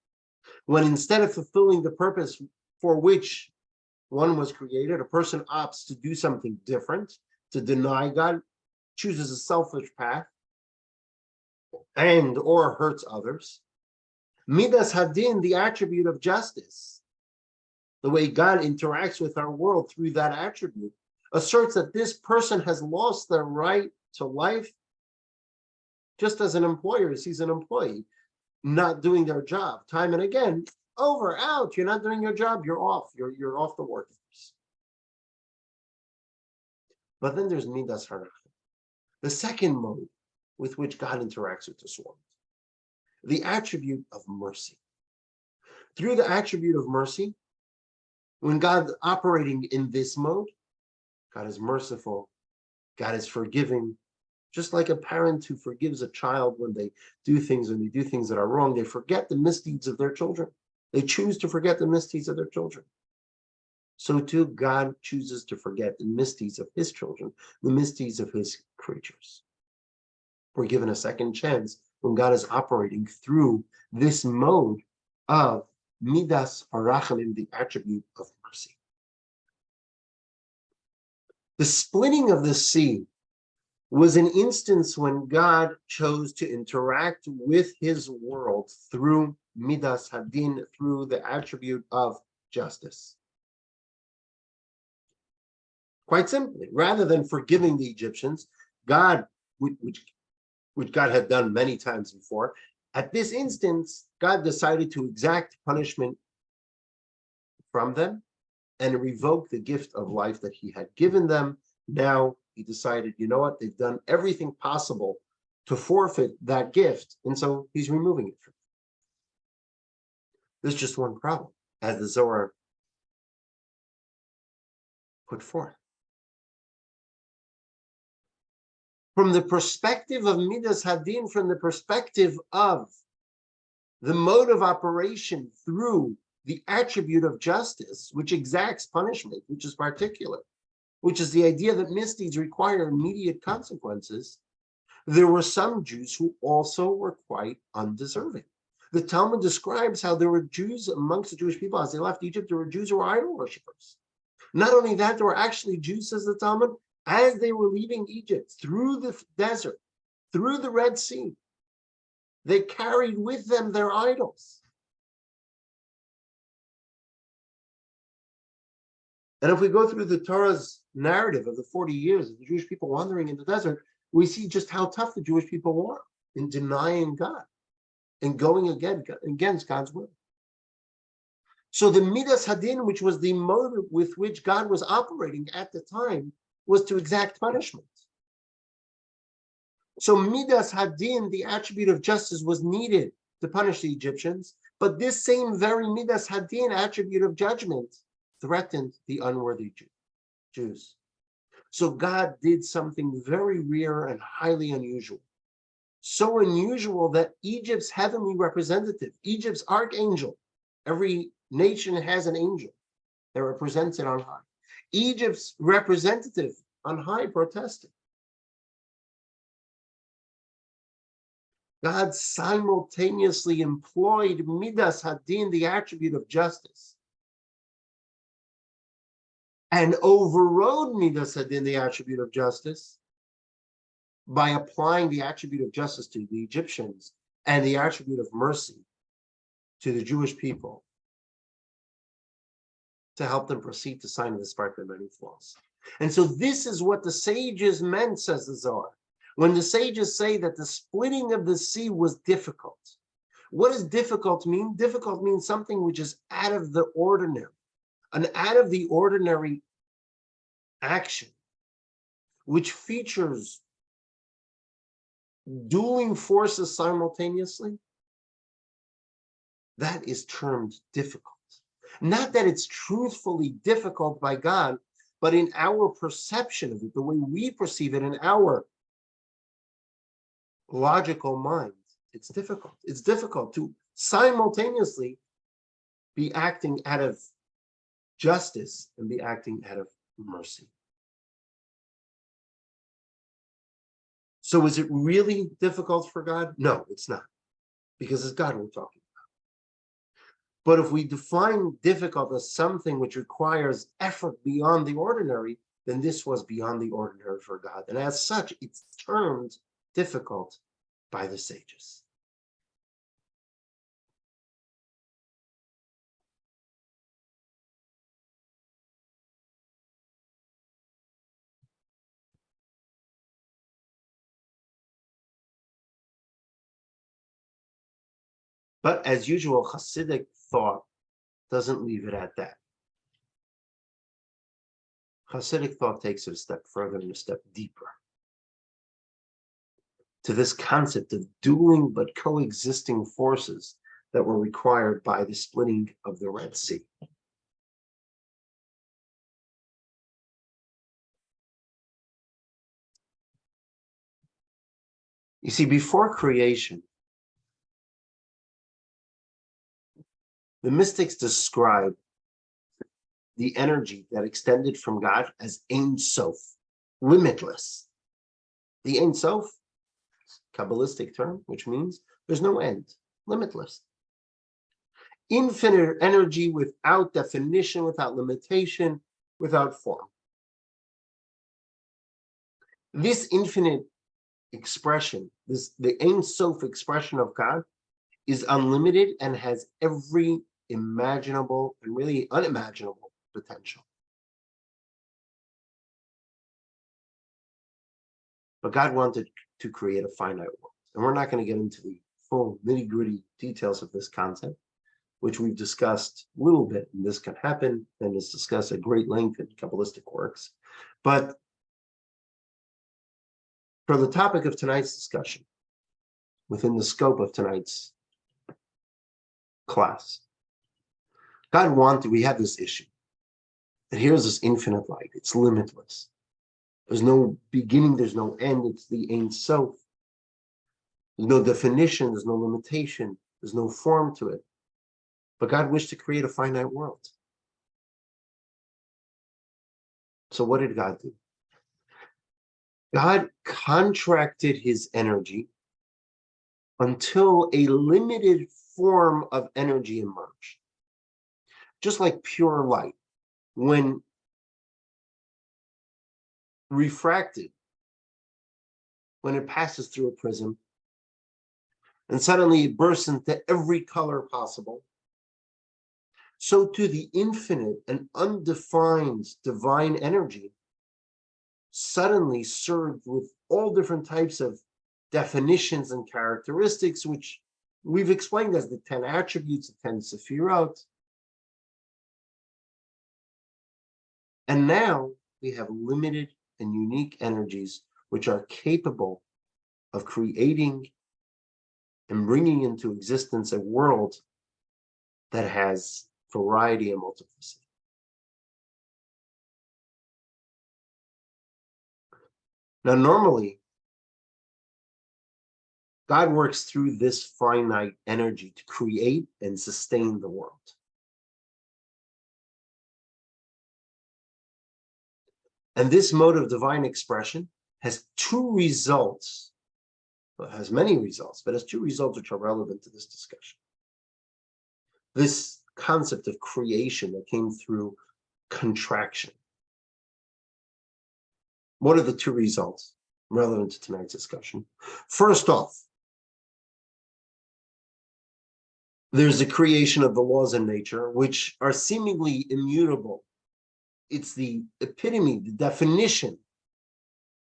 When instead of fulfilling the purpose for which one was created, a person opts to do something different, to deny God, chooses a selfish path, and or hurts others. Midas Hadin, the attribute of justice, the way God interacts with our world through that attribute, asserts that this person has lost their right to life, just as an employer sees an employee not doing their job time and again, over, out, you're not doing your job, you're off, you're off the workforce. But then there's Midas Harach, the second mode with which God interacts with this world, the attribute of mercy. Through the attribute of mercy, when God's operating in this mode, God is merciful, God is forgiving, just like a parent who forgives a child when they do things that are wrong. They forget the misdeeds of their children. They choose to forget the misdeeds of their children. So too, God chooses to forget the misdeeds of his children, the misdeeds of his creatures. We're given a second chance when God is operating through this mode of Midas Harachamim, the attribute of mercy. The splitting of the sea was an instance when God chose to interact with his world through Midas Hadin, through the attribute of justice. Quite simply, rather than forgiving the Egyptians, God, which God had done many times before, at this instance, God decided to exact punishment from them and revoke the gift of life that he had given them. Now he decided, you know what, they've done everything possible to forfeit that gift, and so he's removing it from them. There's just one problem, as the Zohar put forth. From the perspective of Midas Hadin, from the perspective of the mode of operation through the attribute of justice, which exacts punishment, which is particular, which is the idea that misdeeds require immediate consequences, there were some Jews who also were quite undeserving. The Talmud describes how there were Jews amongst the Jewish people as they left Egypt. There were Jews who were idol worshippers. Not only that, there were actually Jews, says the Talmud, as they were leaving Egypt through the desert, through the Red Sea, they carried with them their idols. And if we go through the Torah's narrative of the 40 years of the Jewish people wandering in the desert, we see just how tough the Jewish people were in denying God and going against God's will. So the Midas Hadin, which was the motive with which God was operating at the time, was to exact punishment. So Midas Hadin, the attribute of justice, was needed to punish the Egyptians, but this same very Midas Hadin attribute of judgment threatened the unworthy Jews. So God did something very rare and highly unusual. So unusual that Egypt's heavenly representative, Egypt's archangel, every nation has an angel that represents it on high. Egypt's representative on high protested. God simultaneously employed Midas Hadin, the attribute of justice, and overrode Midas Hadin, the attribute of justice, by applying the attribute of justice to the Egyptians and the attribute of mercy to the Jewish people to help them proceed to sign despite their many flaws. And so this is what the sages meant, says the Zohar, when the sages say that the splitting of the sea was difficult. What does difficult mean? Difficult means something which is out of the ordinary, an out of the ordinary action, which features dueling forces simultaneously. That is termed difficult. Not that it's truthfully difficult by God, but in our perception of it, the way we perceive it in our logical mind, it's difficult. It's difficult to simultaneously be acting out of justice and be acting out of mercy. So is it really difficult for God? No, it's not, because it's God we're talking about. But if we define difficult as something which requires effort beyond the ordinary, then this was beyond the ordinary for God. And as such, it's termed difficult by the sages. But as usual, Hasidic thought doesn't leave it at that. Hasidic thought takes it a step further and a step deeper to this concept of dueling but coexisting forces that were required by the splitting of the Red Sea. You see, before creation, the mystics describe the energy that extended from God as Ein Sof, limitless. The Ein Sof, Kabbalistic term, which means there's no end, limitless. Infinite energy without definition, without limitation, without form. This infinite expression, the Ein Sof expression of God, is unlimited and has every imaginable and really unimaginable potential. But God wanted to create a finite world. And we're not going to get into the full nitty-gritty details of this concept, which we've discussed a little bit, and this can happen, and is discussed at great length in Kabbalistic works. But for the topic of tonight's discussion, within the scope of tonight's class, God wanted, we have this issue. And here's this infinite light. It's limitless. There's no beginning, there's no end. It's the Ein Sof. There's no definition, there's no limitation, there's no form to it. But God wished to create a finite world. So what did God do? God contracted his energy until a limited form of energy emerged. Just like pure light, when refracted, when it passes through a prism, and suddenly it bursts into every color possible, so to the infinite and undefined divine energy suddenly served with all different types of definitions and characteristics, which we've explained as the 10 attributes, the 10 sefirot. And now we have limited and unique energies which are capable of creating and bringing into existence a world that has variety and multiplicity. Now, normally, God works through this finite energy to create and sustain the world. And this mode of divine expression has two results. Well, it has many results, but has two results which are relevant to this discussion. This concept of creation that came through contraction. What are the two results relevant to tonight's discussion? First off, there's the creation of the laws of nature, which are seemingly immutable. It's the epitome, the definition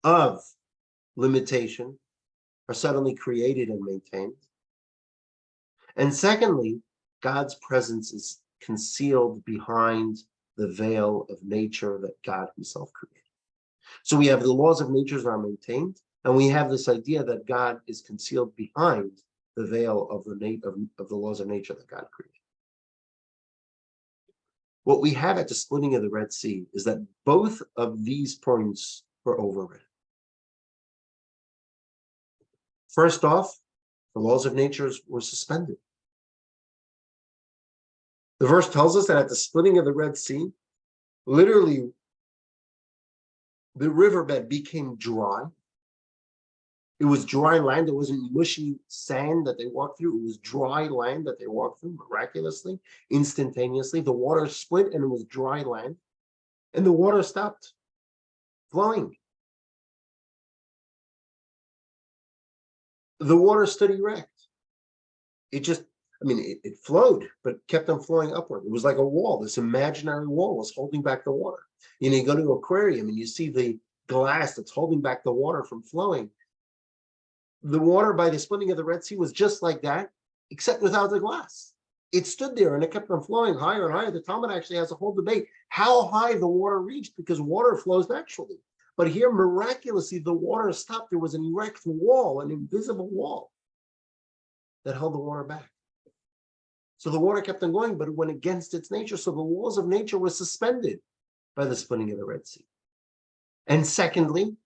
of limitation, are suddenly created and maintained. And secondly, God's presence is concealed behind the veil of nature that God himself created. So we have the laws of nature that are maintained, and we have this idea that God is concealed behind the veil of the laws of nature that God created. What we have at the splitting of the Red Sea is that both of these points were overridden. First off, the laws of nature were suspended. The verse tells us that at the splitting of the Red Sea, literally, the riverbed became dry. It was dry land. It wasn't mushy sand that they walked through. It was dry land that they walked through miraculously, instantaneously. The water split and it was dry land. And the water stopped flowing. The water stood erect. It just, it flowed, but kept on flowing upward. It was like a wall. This imaginary wall was holding back the water. You go to an aquarium and you see the glass that's holding back the water from flowing. The water by the splitting of the Red Sea was just like that, except without the glass. It stood there and it kept on flowing higher and higher. The Talmud actually has a whole debate how high the water reached, because water flows naturally. But here, miraculously, the water stopped. There was an erect wall, an invisible wall that held the water back. So the water kept on going, but it went against its nature. So the laws of nature were suspended by the splitting of the Red Sea. And secondly,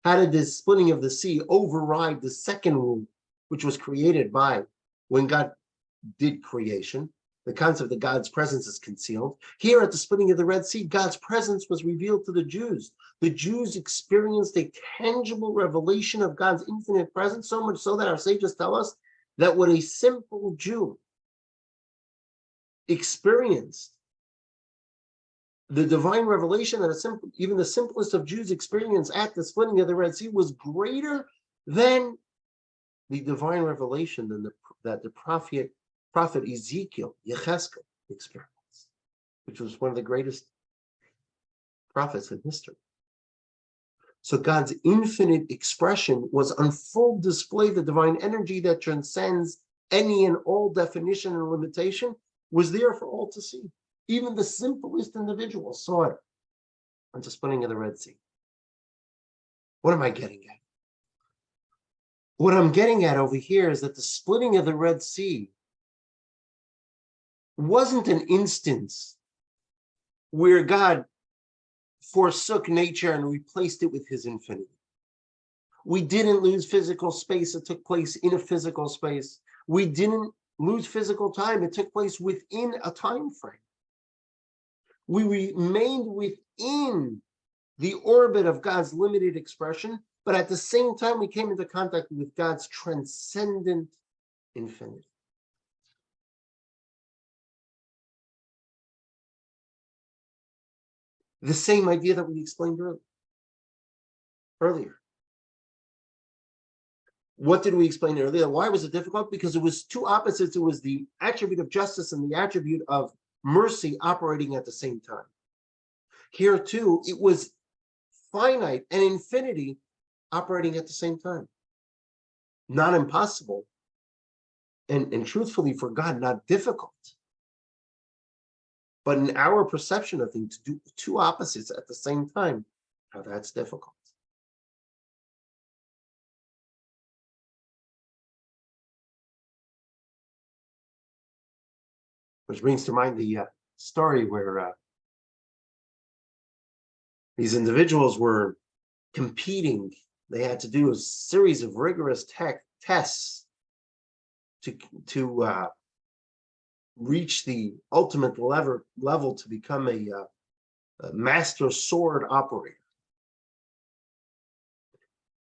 how did this splitting of the sea override the second rule, which was created by when God did creation? The concept that God's presence is concealed. Here at the splitting of the Red Sea, God's presence was revealed to the Jews. The Jews experienced a tangible revelation of God's infinite presence, so much so that our sages tell us that what a simple Jew experienced, the divine revelation that even the simplest of Jews experienced at the splitting of the Red Sea was greater than the divine revelation that the prophet Ezekiel, Yechezkel, experienced, which was one of the greatest prophets in history. So God's infinite expression was on full display. The divine energy that transcends any and all definition and limitation was there for all to see. Even the simplest individual saw it on the splitting of the Red Sea. What am I getting at? What I'm getting at over here is that the splitting of the Red Sea wasn't an instance where God forsook nature and replaced it with his infinity. We didn't lose physical space. It took place in a physical space. We didn't lose physical time. It took place within a time frame. We remained within the orbit of God's limited expression, but at the same time, we came into contact with God's transcendent infinity. The same idea that we explained earlier. What did we explain earlier? Why was it difficult? Because it was two opposites. It was the attribute of justice and the attribute of mercy operating at the same time. Here too, it was finite and infinity operating at the same time. Not impossible, and truthfully for God, not difficult. But in our perception of things, to do two opposites at the same time, how that's difficult. Which brings to mind the story where these individuals were competing. They had to do a series of rigorous tests to reach the ultimate level to become a master sword operator.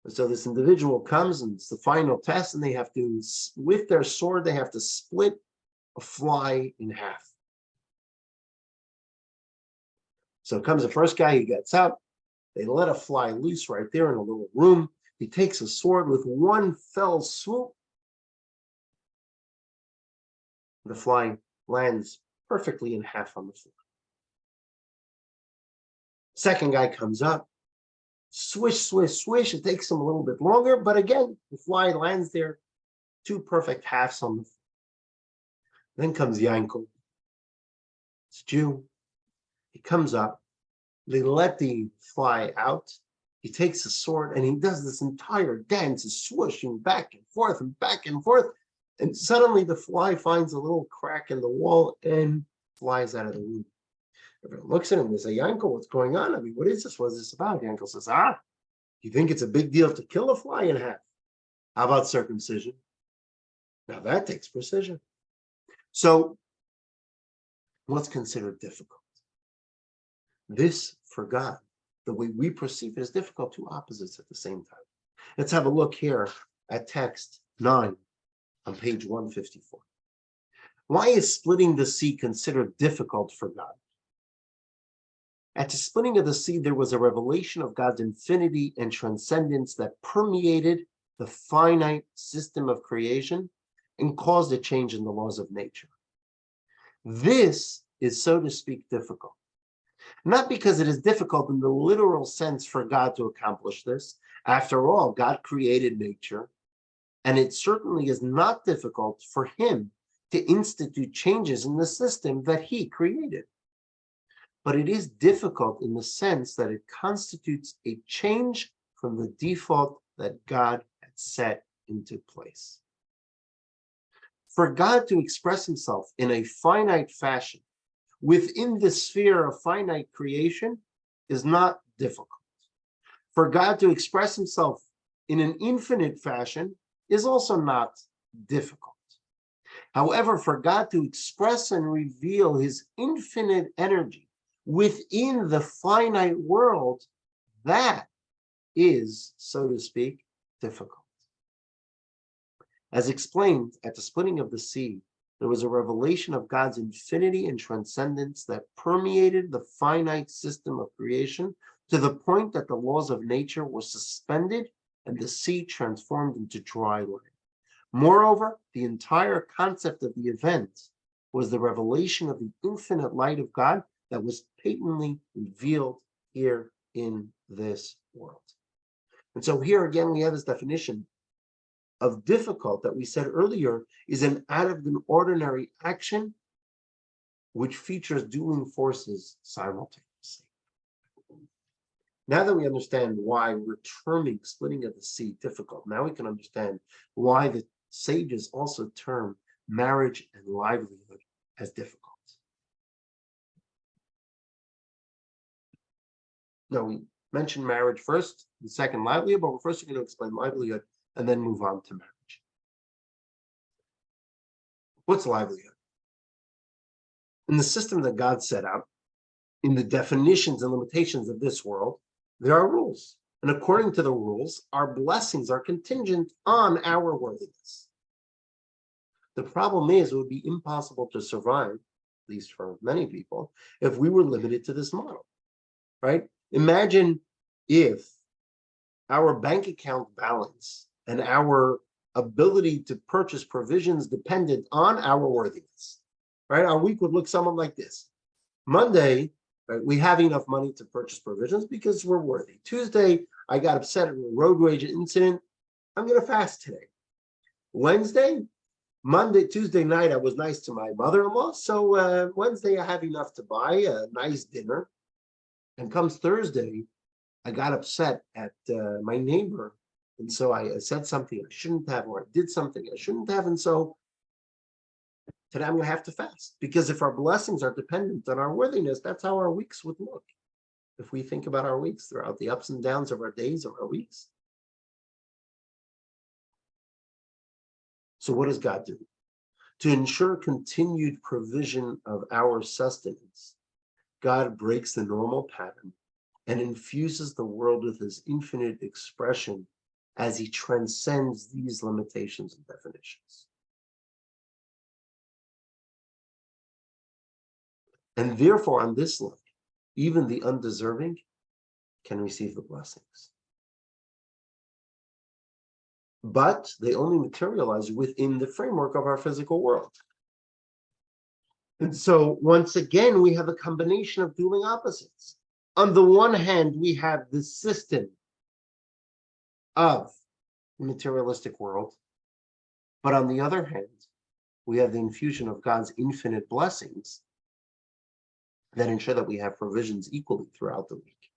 And so this individual comes, and it's the final test, and they have to, with their sword, they have to split a fly in half. So comes the first guy, he gets up, they let a fly loose right there in a little room. He takes a sword with one fell swoop. The fly lands perfectly in half on the floor. Second guy comes up, swish, swish, swish. It takes him a little bit longer, but again, the fly lands there, two perfect halves on the floor. Then comes Yankel. It's Jew. He comes up. They let the fly out. He takes a sword and he does this entire dance, swooshing back and forth and back and forth. And suddenly the fly finds a little crack in the wall and flies out of the room. Everyone looks at him and they say, Yankel, what's going on? I mean, what is this? What is this about? Yankel says, you think it's a big deal to kill a fly in half? How about circumcision? Now that takes precision. So what's considered difficult? This, for God, the way we perceive it, is difficult, two opposites at the same time. Let's have a look here at text 9 on page 154. Why is splitting the sea considered difficult for God? At the splitting of the sea, there was a revelation of God's infinity and transcendence that permeated the finite system of creation and caused a change in the laws of nature. This is, so to speak, difficult. Not because it is difficult in the literal sense for God to accomplish this. After all, God created nature, and it certainly is not difficult for him to institute changes in the system that he created. But it is difficult in the sense that it constitutes a change from the default that God had set into place. For God to express himself in a finite fashion within the sphere of finite creation is not difficult. For God to express himself in an infinite fashion is also not difficult. However, for God to express and reveal his infinite energy within the finite world, that is, so to speak, difficult. As explained at the splitting of the sea, there was a revelation of God's infinity and transcendence that permeated the finite system of creation to the point that the laws of nature were suspended and the sea transformed into dry land. Moreover, the entire concept of the event was the revelation of the infinite light of God that was patently revealed here in this world. And so here again, we have this definition of difficult that we said earlier is an out of the ordinary action which features dueling forces simultaneously. Now that we understand why we're terming splitting of the sea difficult, now we can understand why the sages also term marriage and livelihood as difficult. Now, we mentioned marriage first, and second livelihood, but we're first going to explain livelihood and then move on to marriage. What's livelihood? In the system that God set out, in the definitions and limitations of this world, there are rules. And according to the rules, our blessings are contingent on our worthiness. The problem is, it would be impossible to survive, at least for many people, if we were limited to this model, right? Imagine if our bank account balance and our ability to purchase provisions depended on our worthiness, right? Our week would look somewhat like this. Monday, right, we have enough money to purchase provisions because we're worthy. Tuesday, I got upset at a road rage incident. I'm going to fast today. Wednesday, Tuesday night, I was nice to my mother-in-law. So Wednesday, I have enough to buy a nice dinner. And comes Thursday, I got upset at my neighbor. And so I said something I shouldn't have, or I did something I shouldn't have. And so today I'm going to have to fast. Because if our blessings are dependent on our worthiness, that's how our weeks would look. If we think about our weeks throughout the ups and downs of our days or our weeks. So what does God do? To ensure continued provision of our sustenance, God breaks the normal pattern and infuses the world with his infinite expression as he transcends these limitations and definitions. And therefore, on this level, even the undeserving can receive the blessings. But they only materialize within the framework of our physical world. And so, once again, we have a combination of dueling opposites. On the one hand, we have the system of the materialistic world. But on the other hand, we have the infusion of God's infinite blessings that ensure that we have provisions equally throughout the week,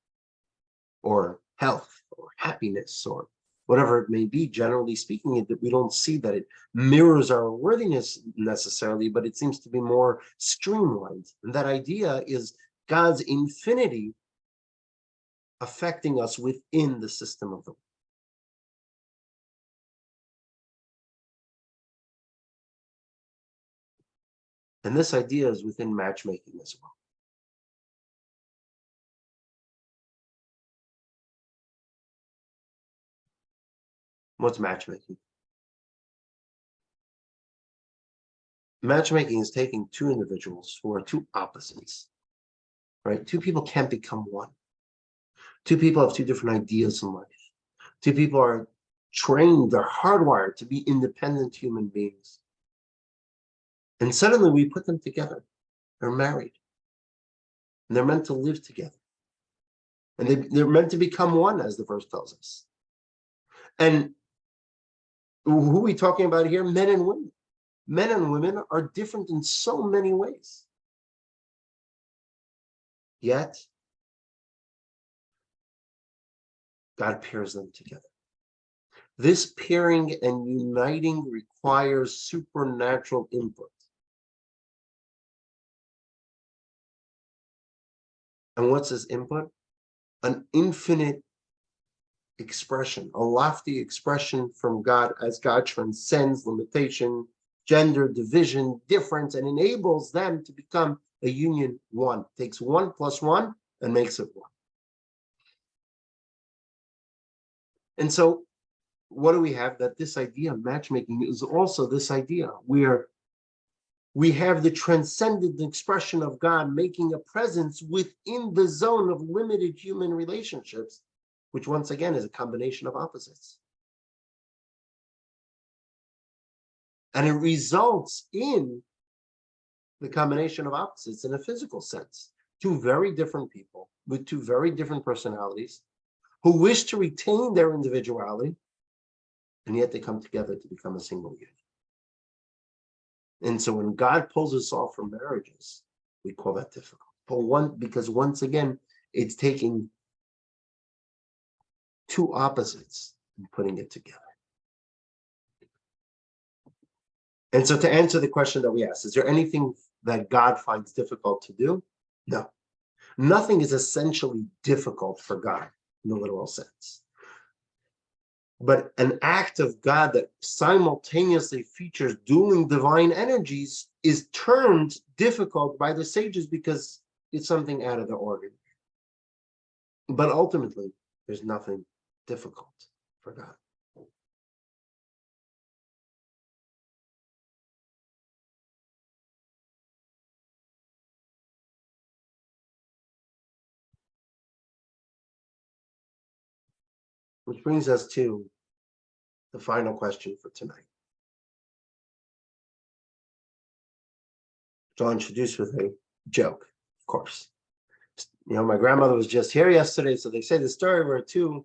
or health, or happiness, or whatever it may be. Generally speaking, we don't see that it mirrors our worthiness necessarily, but it seems to be more streamlined. And that idea is God's infinity affecting us within the system of the world. And this idea is within matchmaking as well. What's matchmaking? Matchmaking is taking two individuals who are two opposites, right? Two people can't become one. Two people have two different ideas in life. Two people are trained, they're hardwired to be independent human beings. And suddenly we put them together. They're married. And they're meant to live together. And they're meant to become one, as the verse tells us. And who are we talking about here? Men and women. Men and women are different in so many ways. Yet, God pairs them together. This pairing and uniting requires supernatural input. And what's this input? An infinite expression, a lofty expression from God, as God transcends limitation, gender, division, difference, and enables them to become a union one. Takes 1 + 1 and makes it one. And so what do we have? That this idea of matchmaking is also this idea where we have the transcendent expression of God making a presence within the zone of limited human relationships, which once again is a combination of opposites. And it results in the combination of opposites in a physical sense. Two very different people with two very different personalities who wish to retain their individuality, and yet they come together to become a single unit. And so when God pulls us off from marriages, we call that difficult. Because once again, it's taking two opposites and putting it together. And so to answer the question that we asked, is there anything that God finds difficult to do? No. Nothing is essentially difficult for God in the literal sense. But an act of God that simultaneously features dueling divine energies is termed difficult by the sages because it's something out of the ordinary. But ultimately, there's nothing difficult for God. Which brings us to the final question for tonight. Which I'll introduce with a joke, of course. You know, my grandmother was just here yesterday, so they say the story where two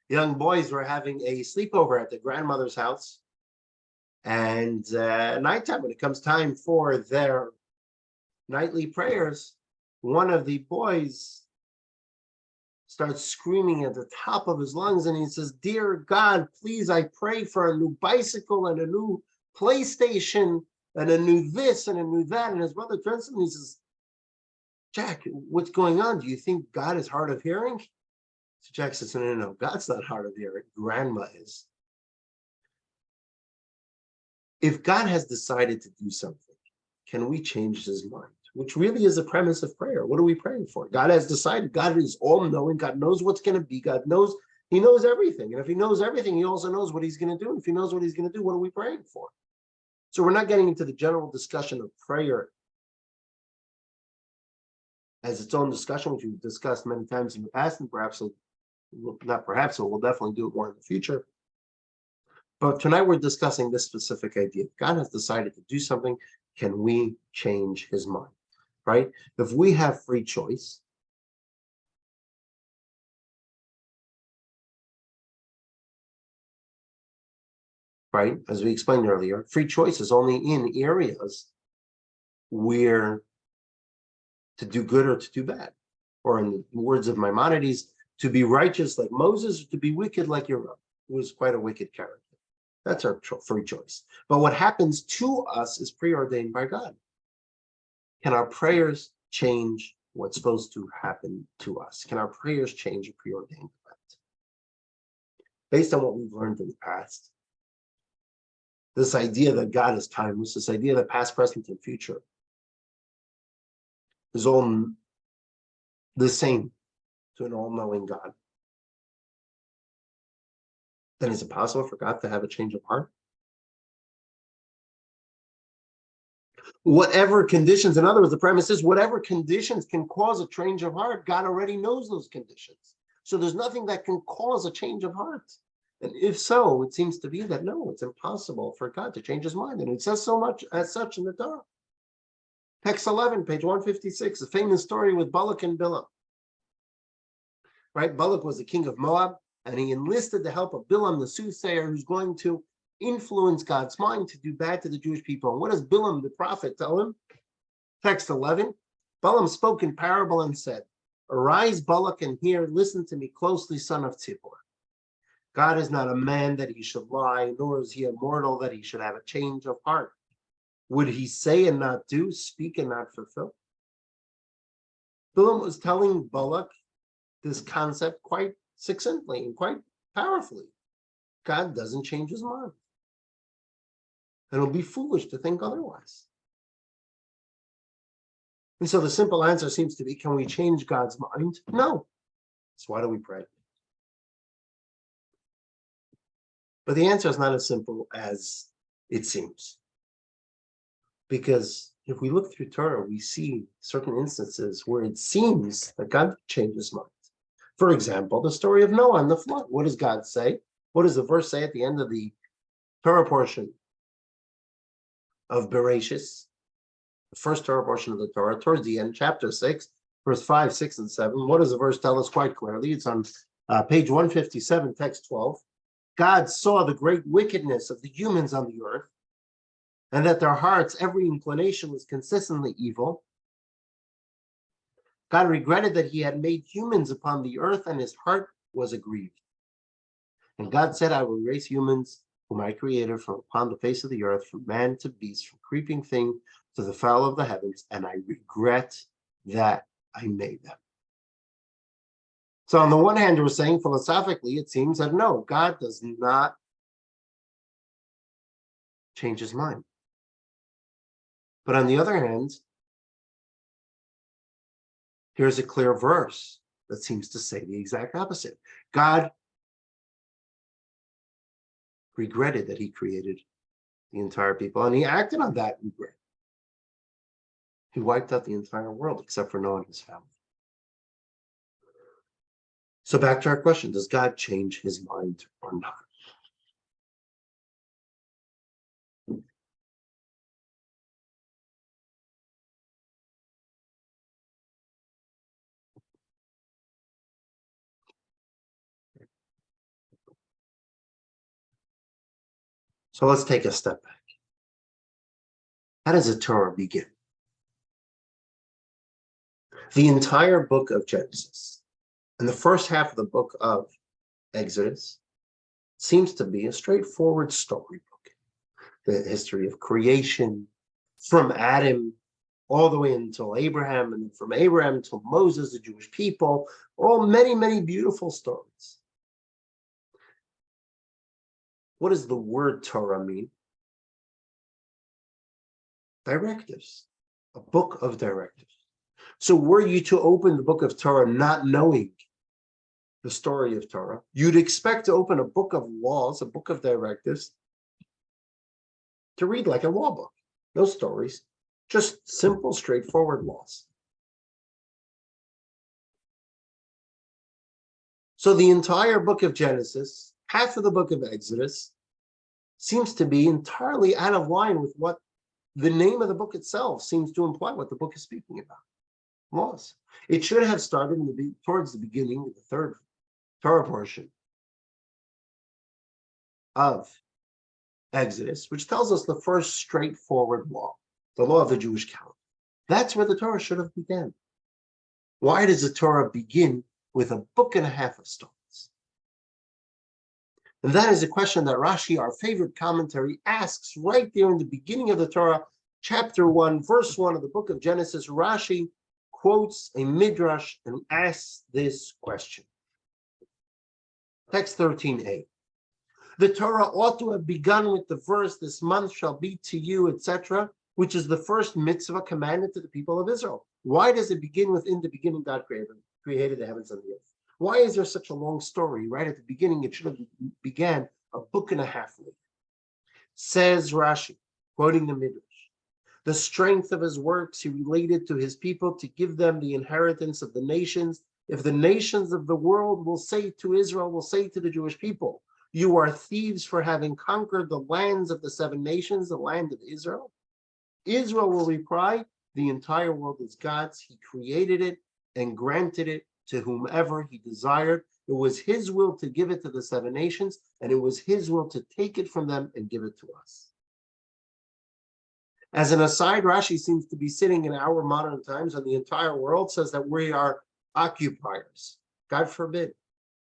young boys were having a sleepover at the grandmother's house. And nighttime, when it comes time for their nightly prayers, one of the boys starts screaming at the top of his lungs, and he says, "Dear God, please, I pray for a new bicycle and a new PlayStation and a new this and a new that." And his brother turns to him and he says, "Jack, what's going on? Do you think God is hard of hearing?" So Jack says, no, God's not hard of hearing. Grandma is. If God has decided to do something, can we change his mind? Which really is the premise of prayer. What are we praying for? God has decided. God is all-knowing. God knows what's going to be. God knows, he knows everything. And if he knows everything, he also knows what he's going to do. And if he knows what he's going to do, what are we praying for? So we're not getting into the general discussion of prayer as its own discussion, which we've discussed many times in the past, and perhaps, not perhaps, so we'll definitely do it more in the future. But tonight we're discussing this specific idea. If God has decided to do something, can we change his mind? Right? If we have free choice, right? As we explained earlier, free choice is only in areas where to do good or to do bad. Or in the words of Maimonides, to be righteous like Moses, or to be wicked like Uriah, who was quite a wicked character. That's our free choice. But what happens to us is preordained by God. Can our prayers change what's supposed to happen to us? Can our prayers change a preordained event? Based on what we've learned in the past, this idea that God is timeless, this idea that past, present, and future is all the same to an all-knowing God, then is it possible for God to have a change of heart? Whatever conditions, in other words, the premise is whatever conditions can cause a change of heart, God already knows those conditions. So there's nothing that can cause a change of heart. And if so, it seems to be that no, it's impossible for God to change his mind. And it says so much as such in the Torah. Text 11, page 156, a famous story with Balak and Bilam. Right? Balak was the king of Moab, and he enlisted the help of Bilam, the soothsayer, who's going to influence God's mind to do bad to the Jewish people. And what does Bilam, the prophet, tell him? Text 11, Balaam spoke in parable and said, "Arise, Balak, and hear, listen to me closely, son of Tzipor. God is not a man that he should lie, nor is he a mortal that he should have a change of heart. Would he say and not do, speak and not fulfill?" Bilam was telling Balak this concept quite succinctly and quite powerfully. God doesn't change his mind. And it'll be foolish to think otherwise. And so the simple answer seems to be, can we change God's mind? No. So why do we pray? But the answer is not as simple as it seems. Because if we look through Torah, we see certain instances where it seems that God changes mind. For example, the story of Noah and the flood. What does God say? What does the verse say at the end of the Torah portion of Bereshis? The first Torah portion of the Torah, towards the end, chapter 6, verse 5, 6, and 7. What does the verse tell us quite clearly? It's on page 157, text 12. God saw the great wickedness of the humans on the earth, and that their hearts, every inclination was consistently evil. God regretted that he had made humans upon the earth, and his heart was aggrieved. And God said, I will raise humans whom I created from upon the face of the earth, from man to beast, from creeping thing to the fowl of the heavens, and I regret that I made them. So on the one hand, we're saying philosophically, it seems that no, God does not change his mind. But on the other hand, here's a clear verse that seems to say the exact opposite. God regretted that he created the entire people, and he acted on that regret. He wiped out the entire world except for Noah and his family. So back to our question, does God change his mind or not? So let's take a step back. How does the Torah begin? The entire book of Genesis and the first half of the book of Exodus seems to be a straightforward storybook. The history of creation from Adam all the way until Abraham, and from Abraham till Moses, the Jewish people, all many, many beautiful stories. What does the word Torah mean? Directives, a book of directives. So were you to open the book of Torah not knowing the story of Torah, you'd expect to open a book of laws, a book of directives, to read like a law book. No stories, just simple, straightforward laws. So the entire book of Genesis, half of the book of Exodus, seems to be entirely out of line with what the name of the book itself seems to imply, what the book is speaking about. Laws. It should have started towards the beginning of the third Torah portion of Exodus, which tells us the first straightforward law, the law of the Jewish calendar. That's where the Torah should have begun. Why does the Torah begin with a book and a half of stories? And that is a question that Rashi, our favorite commentary, asks right there in the beginning of the Torah, chapter 1, verse 1 of the book of Genesis. Rashi quotes a midrash and asks this question. Text 13a. The Torah ought to have begun with the verse, "This month shall be to you," etc., which is the first mitzvah commanded to the people of Israel. Why does it begin with, "In the beginning God created the heavens and the earth"? Why is there such a long story? Right at the beginning, it should have began a book and a half later. Says Rashi, quoting the Midrash, the strength of his works he related to his people to give them the inheritance of the nations. If the nations of the world will say to Israel, will say to the Jewish people, "You are thieves for having conquered the lands of the seven nations, the land of Israel," Israel will reply, "The entire world is God's. He created it and granted it to whomever he desired. It was his will to give it to the seven nations, and it was his will to take it from them and give it to us." As an aside, Rashi seems to be sitting in our modern times, and the entire world says that we are occupiers. God forbid.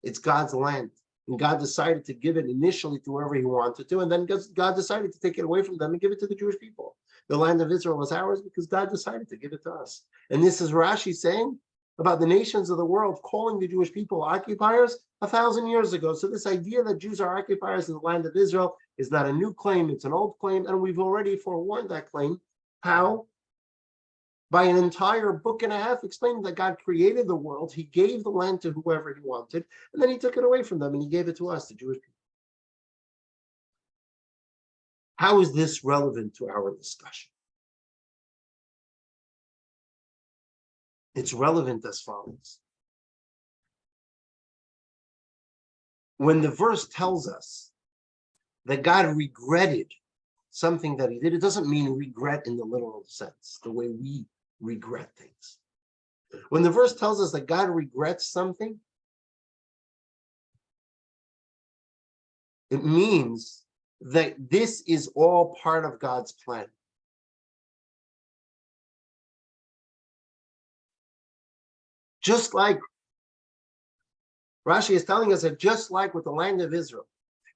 It's God's land. And God decided to give it initially to whoever he wanted to, and then God decided to take it away from them and give it to the Jewish people. The land of Israel was ours because God decided to give it to us. And this is Rashi saying about the nations of the world calling the Jewish people occupiers 1,000 years ago. So this idea that Jews are occupiers in the land of Israel is not a new claim, it's an old claim, and we've already forewarned that claim. How? By an entire book and a half explaining that God created the world, he gave the land to whoever he wanted, and then he took it away from them and he gave it to us, the Jewish people. How is this relevant to our discussion? It's relevant as follows. When the verse tells us that God regretted something that he did, it doesn't mean regret in the literal sense, the way we regret things. When the verse tells us that God regrets something, it means that this is all part of God's plan. Just like Rashi is telling us that just like with the land of Israel,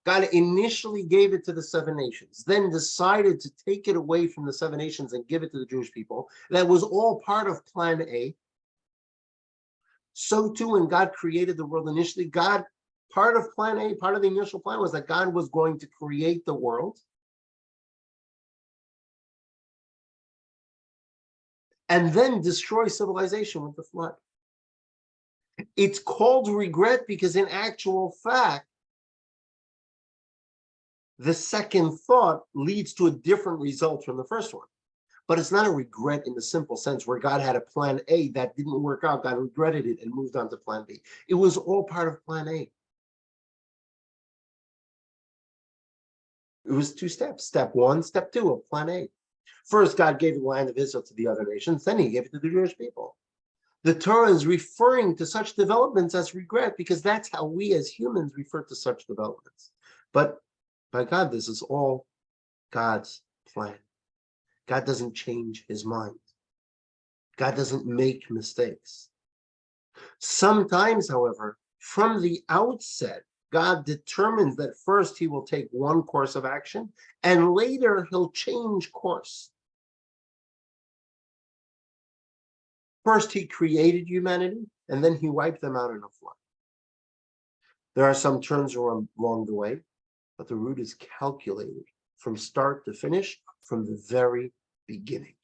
God initially gave it to the seven nations, then decided to take it away from the seven nations and give it to the Jewish people. That was all part of plan A. So too, when God created the world initially, part of plan A, part of the initial plan was that God was going to create the world and then destroy civilization with the flood. It's called regret because in actual fact, the second thought leads to a different result from the first one. But it's not a regret in the simple sense where God had a plan A that didn't work out, God regretted it and moved on to plan B. It was all part of plan A. It was two steps, step one, step two of plan A. First, God gave the land of Israel to the other nations, then he gave it to the Jewish people. The Torah is referring to such developments as regret because that's how we as humans refer to such developments. But by God, this is all God's plan. God doesn't change his mind. God doesn't make mistakes. Sometimes, however, from the outset, God determines that first he will take one course of action and later he'll change course. First, he created humanity and then he wiped them out in a flood. There are some turns along the way, but the route is calculated from start to finish from the very beginning.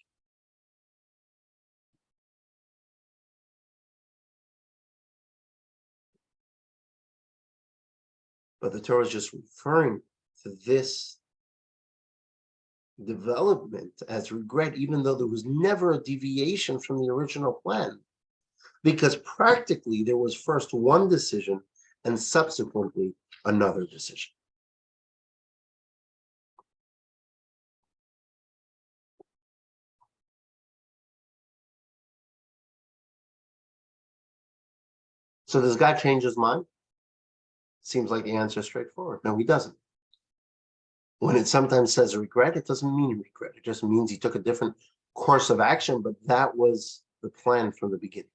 But the Torah is just referring to this development as regret, even though there was never a deviation from the original plan, because practically there was first one decision and subsequently another decision. So does God change his mind? Seems like the answer is straightforward. No, he doesn't. When it sometimes says regret, it doesn't mean regret. It just means he took a different course of action, but that was the plan from the beginning.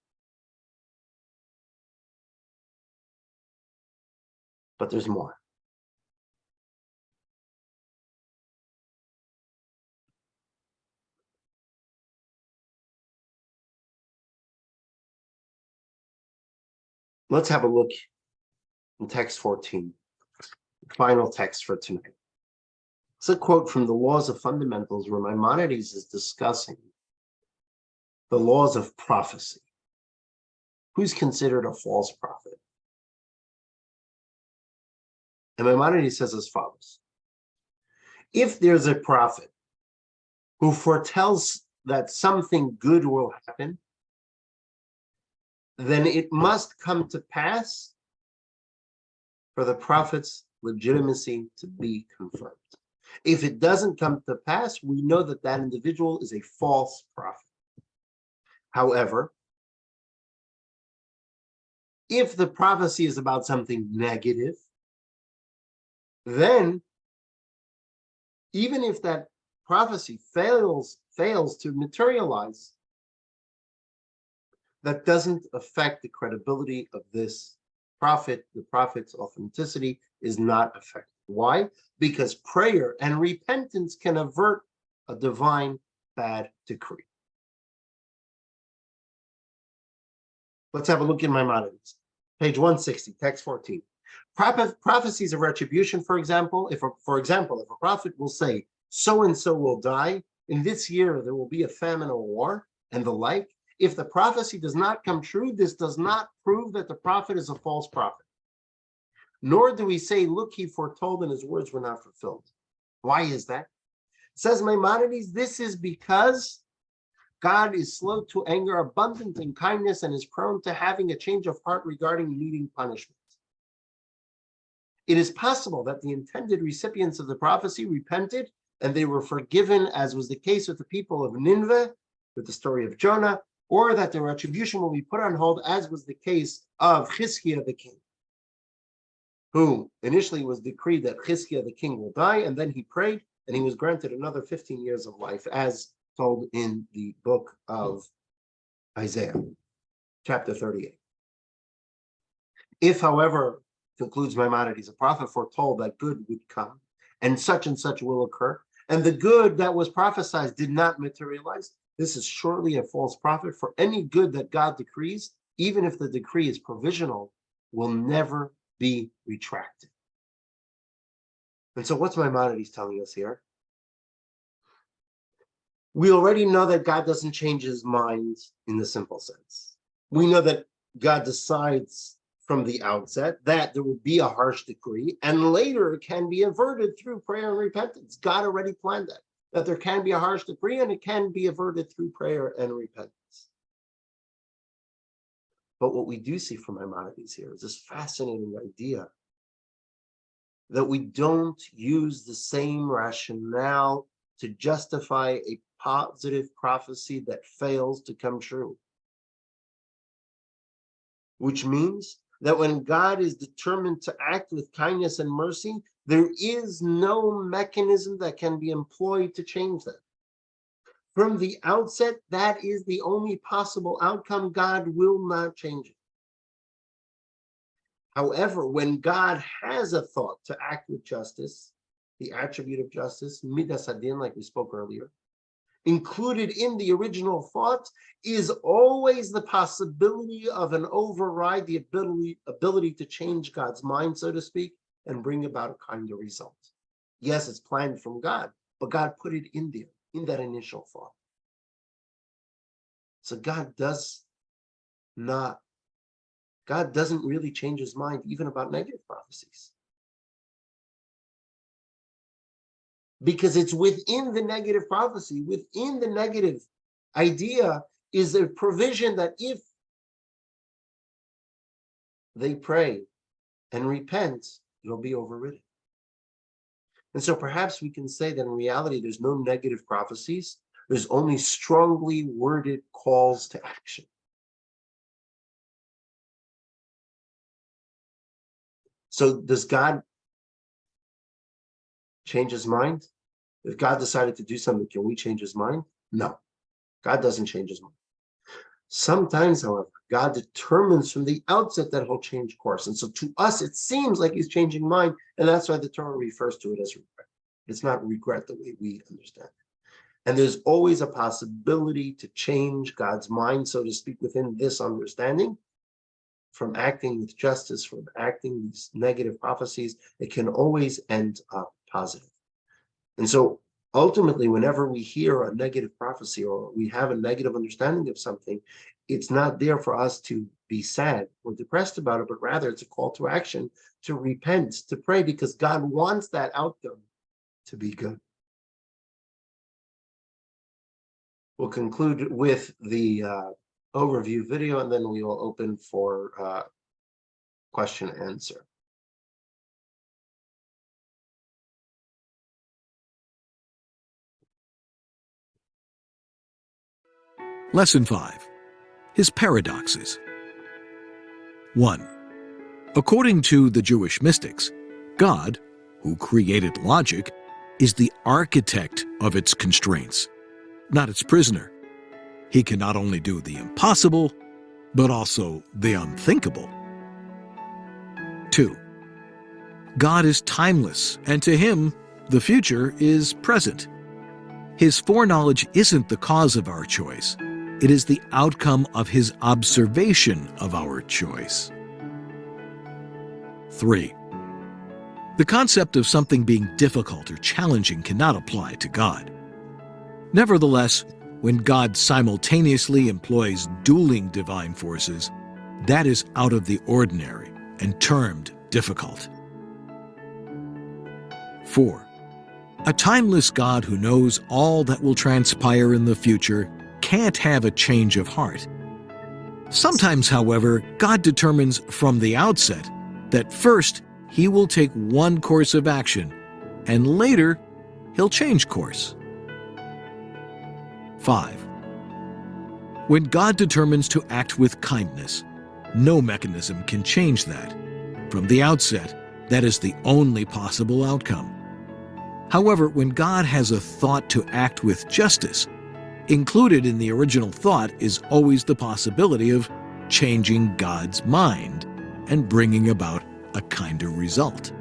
But there's more. Let's have a look in text 14, the final text for tonight. It's a quote from the Laws of Fundamentals where Maimonides is discussing the laws of prophecy. Who's considered a false prophet? And Maimonides says as follows: if there's a prophet who foretells that something good will happen, then it must come to pass for the prophet's legitimacy to be confirmed. If it doesn't come to pass, we know that that individual is a false prophet. However, if the prophecy is about something negative, then even if that prophecy fails to materialize, that doesn't affect the credibility of this prophet. The prophet's authenticity is not affected. Why? Because prayer and repentance can avert a divine bad decree. Let's have a look in Maimonides. Page 160, text 14. Prophecies of retribution, for example, if a prophet will say, so-and-so will die, in this year there will be a famine or war, and the like, if the prophecy does not come true, this does not prove that the prophet is a false prophet. Nor do we say, look, he foretold and his words were not fulfilled. Why is that? Says Maimonides, this is because God is slow to anger, abundant in kindness, and is prone to having a change of heart regarding meeting punishment. It is possible that the intended recipients of the prophecy repented and they were forgiven, as was the case with the people of Nineveh, with the story of Jonah, or that the retribution will be put on hold, as was the case of Chizkiah the king, who initially was decreed that Chizkiah the king will die, and then he prayed, and he was granted another 15 years of life, as told in the book of Isaiah, chapter 38. If, however, concludes Maimonides, a prophet foretold that good would come, and such will occur, and the good that was prophesied did not materialize, this is surely a false prophet, for any good that God decrees, even if the decree is provisional, will never be retracted. And so what's Maimonides telling us here? We already know that God doesn't change his mind in the simple sense. We know that God decides from the outset that there will be a harsh decree, and later it can be averted through prayer and repentance. God already planned that there can be a harsh decree and it can be averted through prayer and repentance. But what we do see from Maimonides here is this fascinating idea that we don't use the same rationale to justify a positive prophecy that fails to come true. Which means that when God is determined to act with kindness and mercy, there is no mechanism that can be employed to change that. From the outset, that is the only possible outcome. God will not change it. However, when God has a thought to act with justice, the attribute of justice, midas hadin, like we spoke earlier, included in the original thought is always the possibility of an override, the ability to change God's mind, so to speak, and bring about a kinder result. Yes, it's planned from God, but God put it in there, in that initial thought. So God doesn't really change his mind even about negative prophecies. Because it's within the negative prophecy, within the negative idea is a provision that if they pray and repent, it'll be overridden. And so perhaps we can say that in reality, there's no negative prophecies. There's only strongly worded calls to action. So does God change his mind? If God decided to do something, can we change his mind? No, God doesn't change his mind. Sometimes, however, God determines from the outset that he'll change course. And so to us, it seems like he's changing mind. And that's why the Torah refers to it as regret. It's not regret the way we understand it. And there's always a possibility to change God's mind, so to speak, within this understanding from acting with justice, from acting these negative prophecies, it can always end up positive. And so ultimately, whenever we hear a negative prophecy or we have a negative understanding of something, it's not there for us to be sad or depressed about it, but rather it's a call to action, to repent, to pray, because God wants that outcome to be good. We'll conclude with the overview video, and then we will open for question and answer. Lesson 5. His Paradoxes. 1. According to the Jewish mystics, God, who created logic, is the architect of its constraints, not its prisoner. He can not only do the impossible, but also the unthinkable. 2. God is timeless, and to him, the future is present. His foreknowledge isn't the cause of our choice. It is the outcome of his observation of our choice. 3. The concept of something being difficult or challenging cannot apply to God. Nevertheless, when God simultaneously employs dueling divine forces, that is out of the ordinary and termed difficult. 4. A timeless God who knows all that will transpire in the future can't have a change of heart. Sometimes, however, God determines from the outset that first he will take one course of action, and later he'll change course. 5. When God determines to act with kindness, no mechanism can change that. From the outset, that is the only possible outcome. However, when God has a thought to act with justice, included in the original thought is always the possibility of changing God's mind and bringing about a kinder result.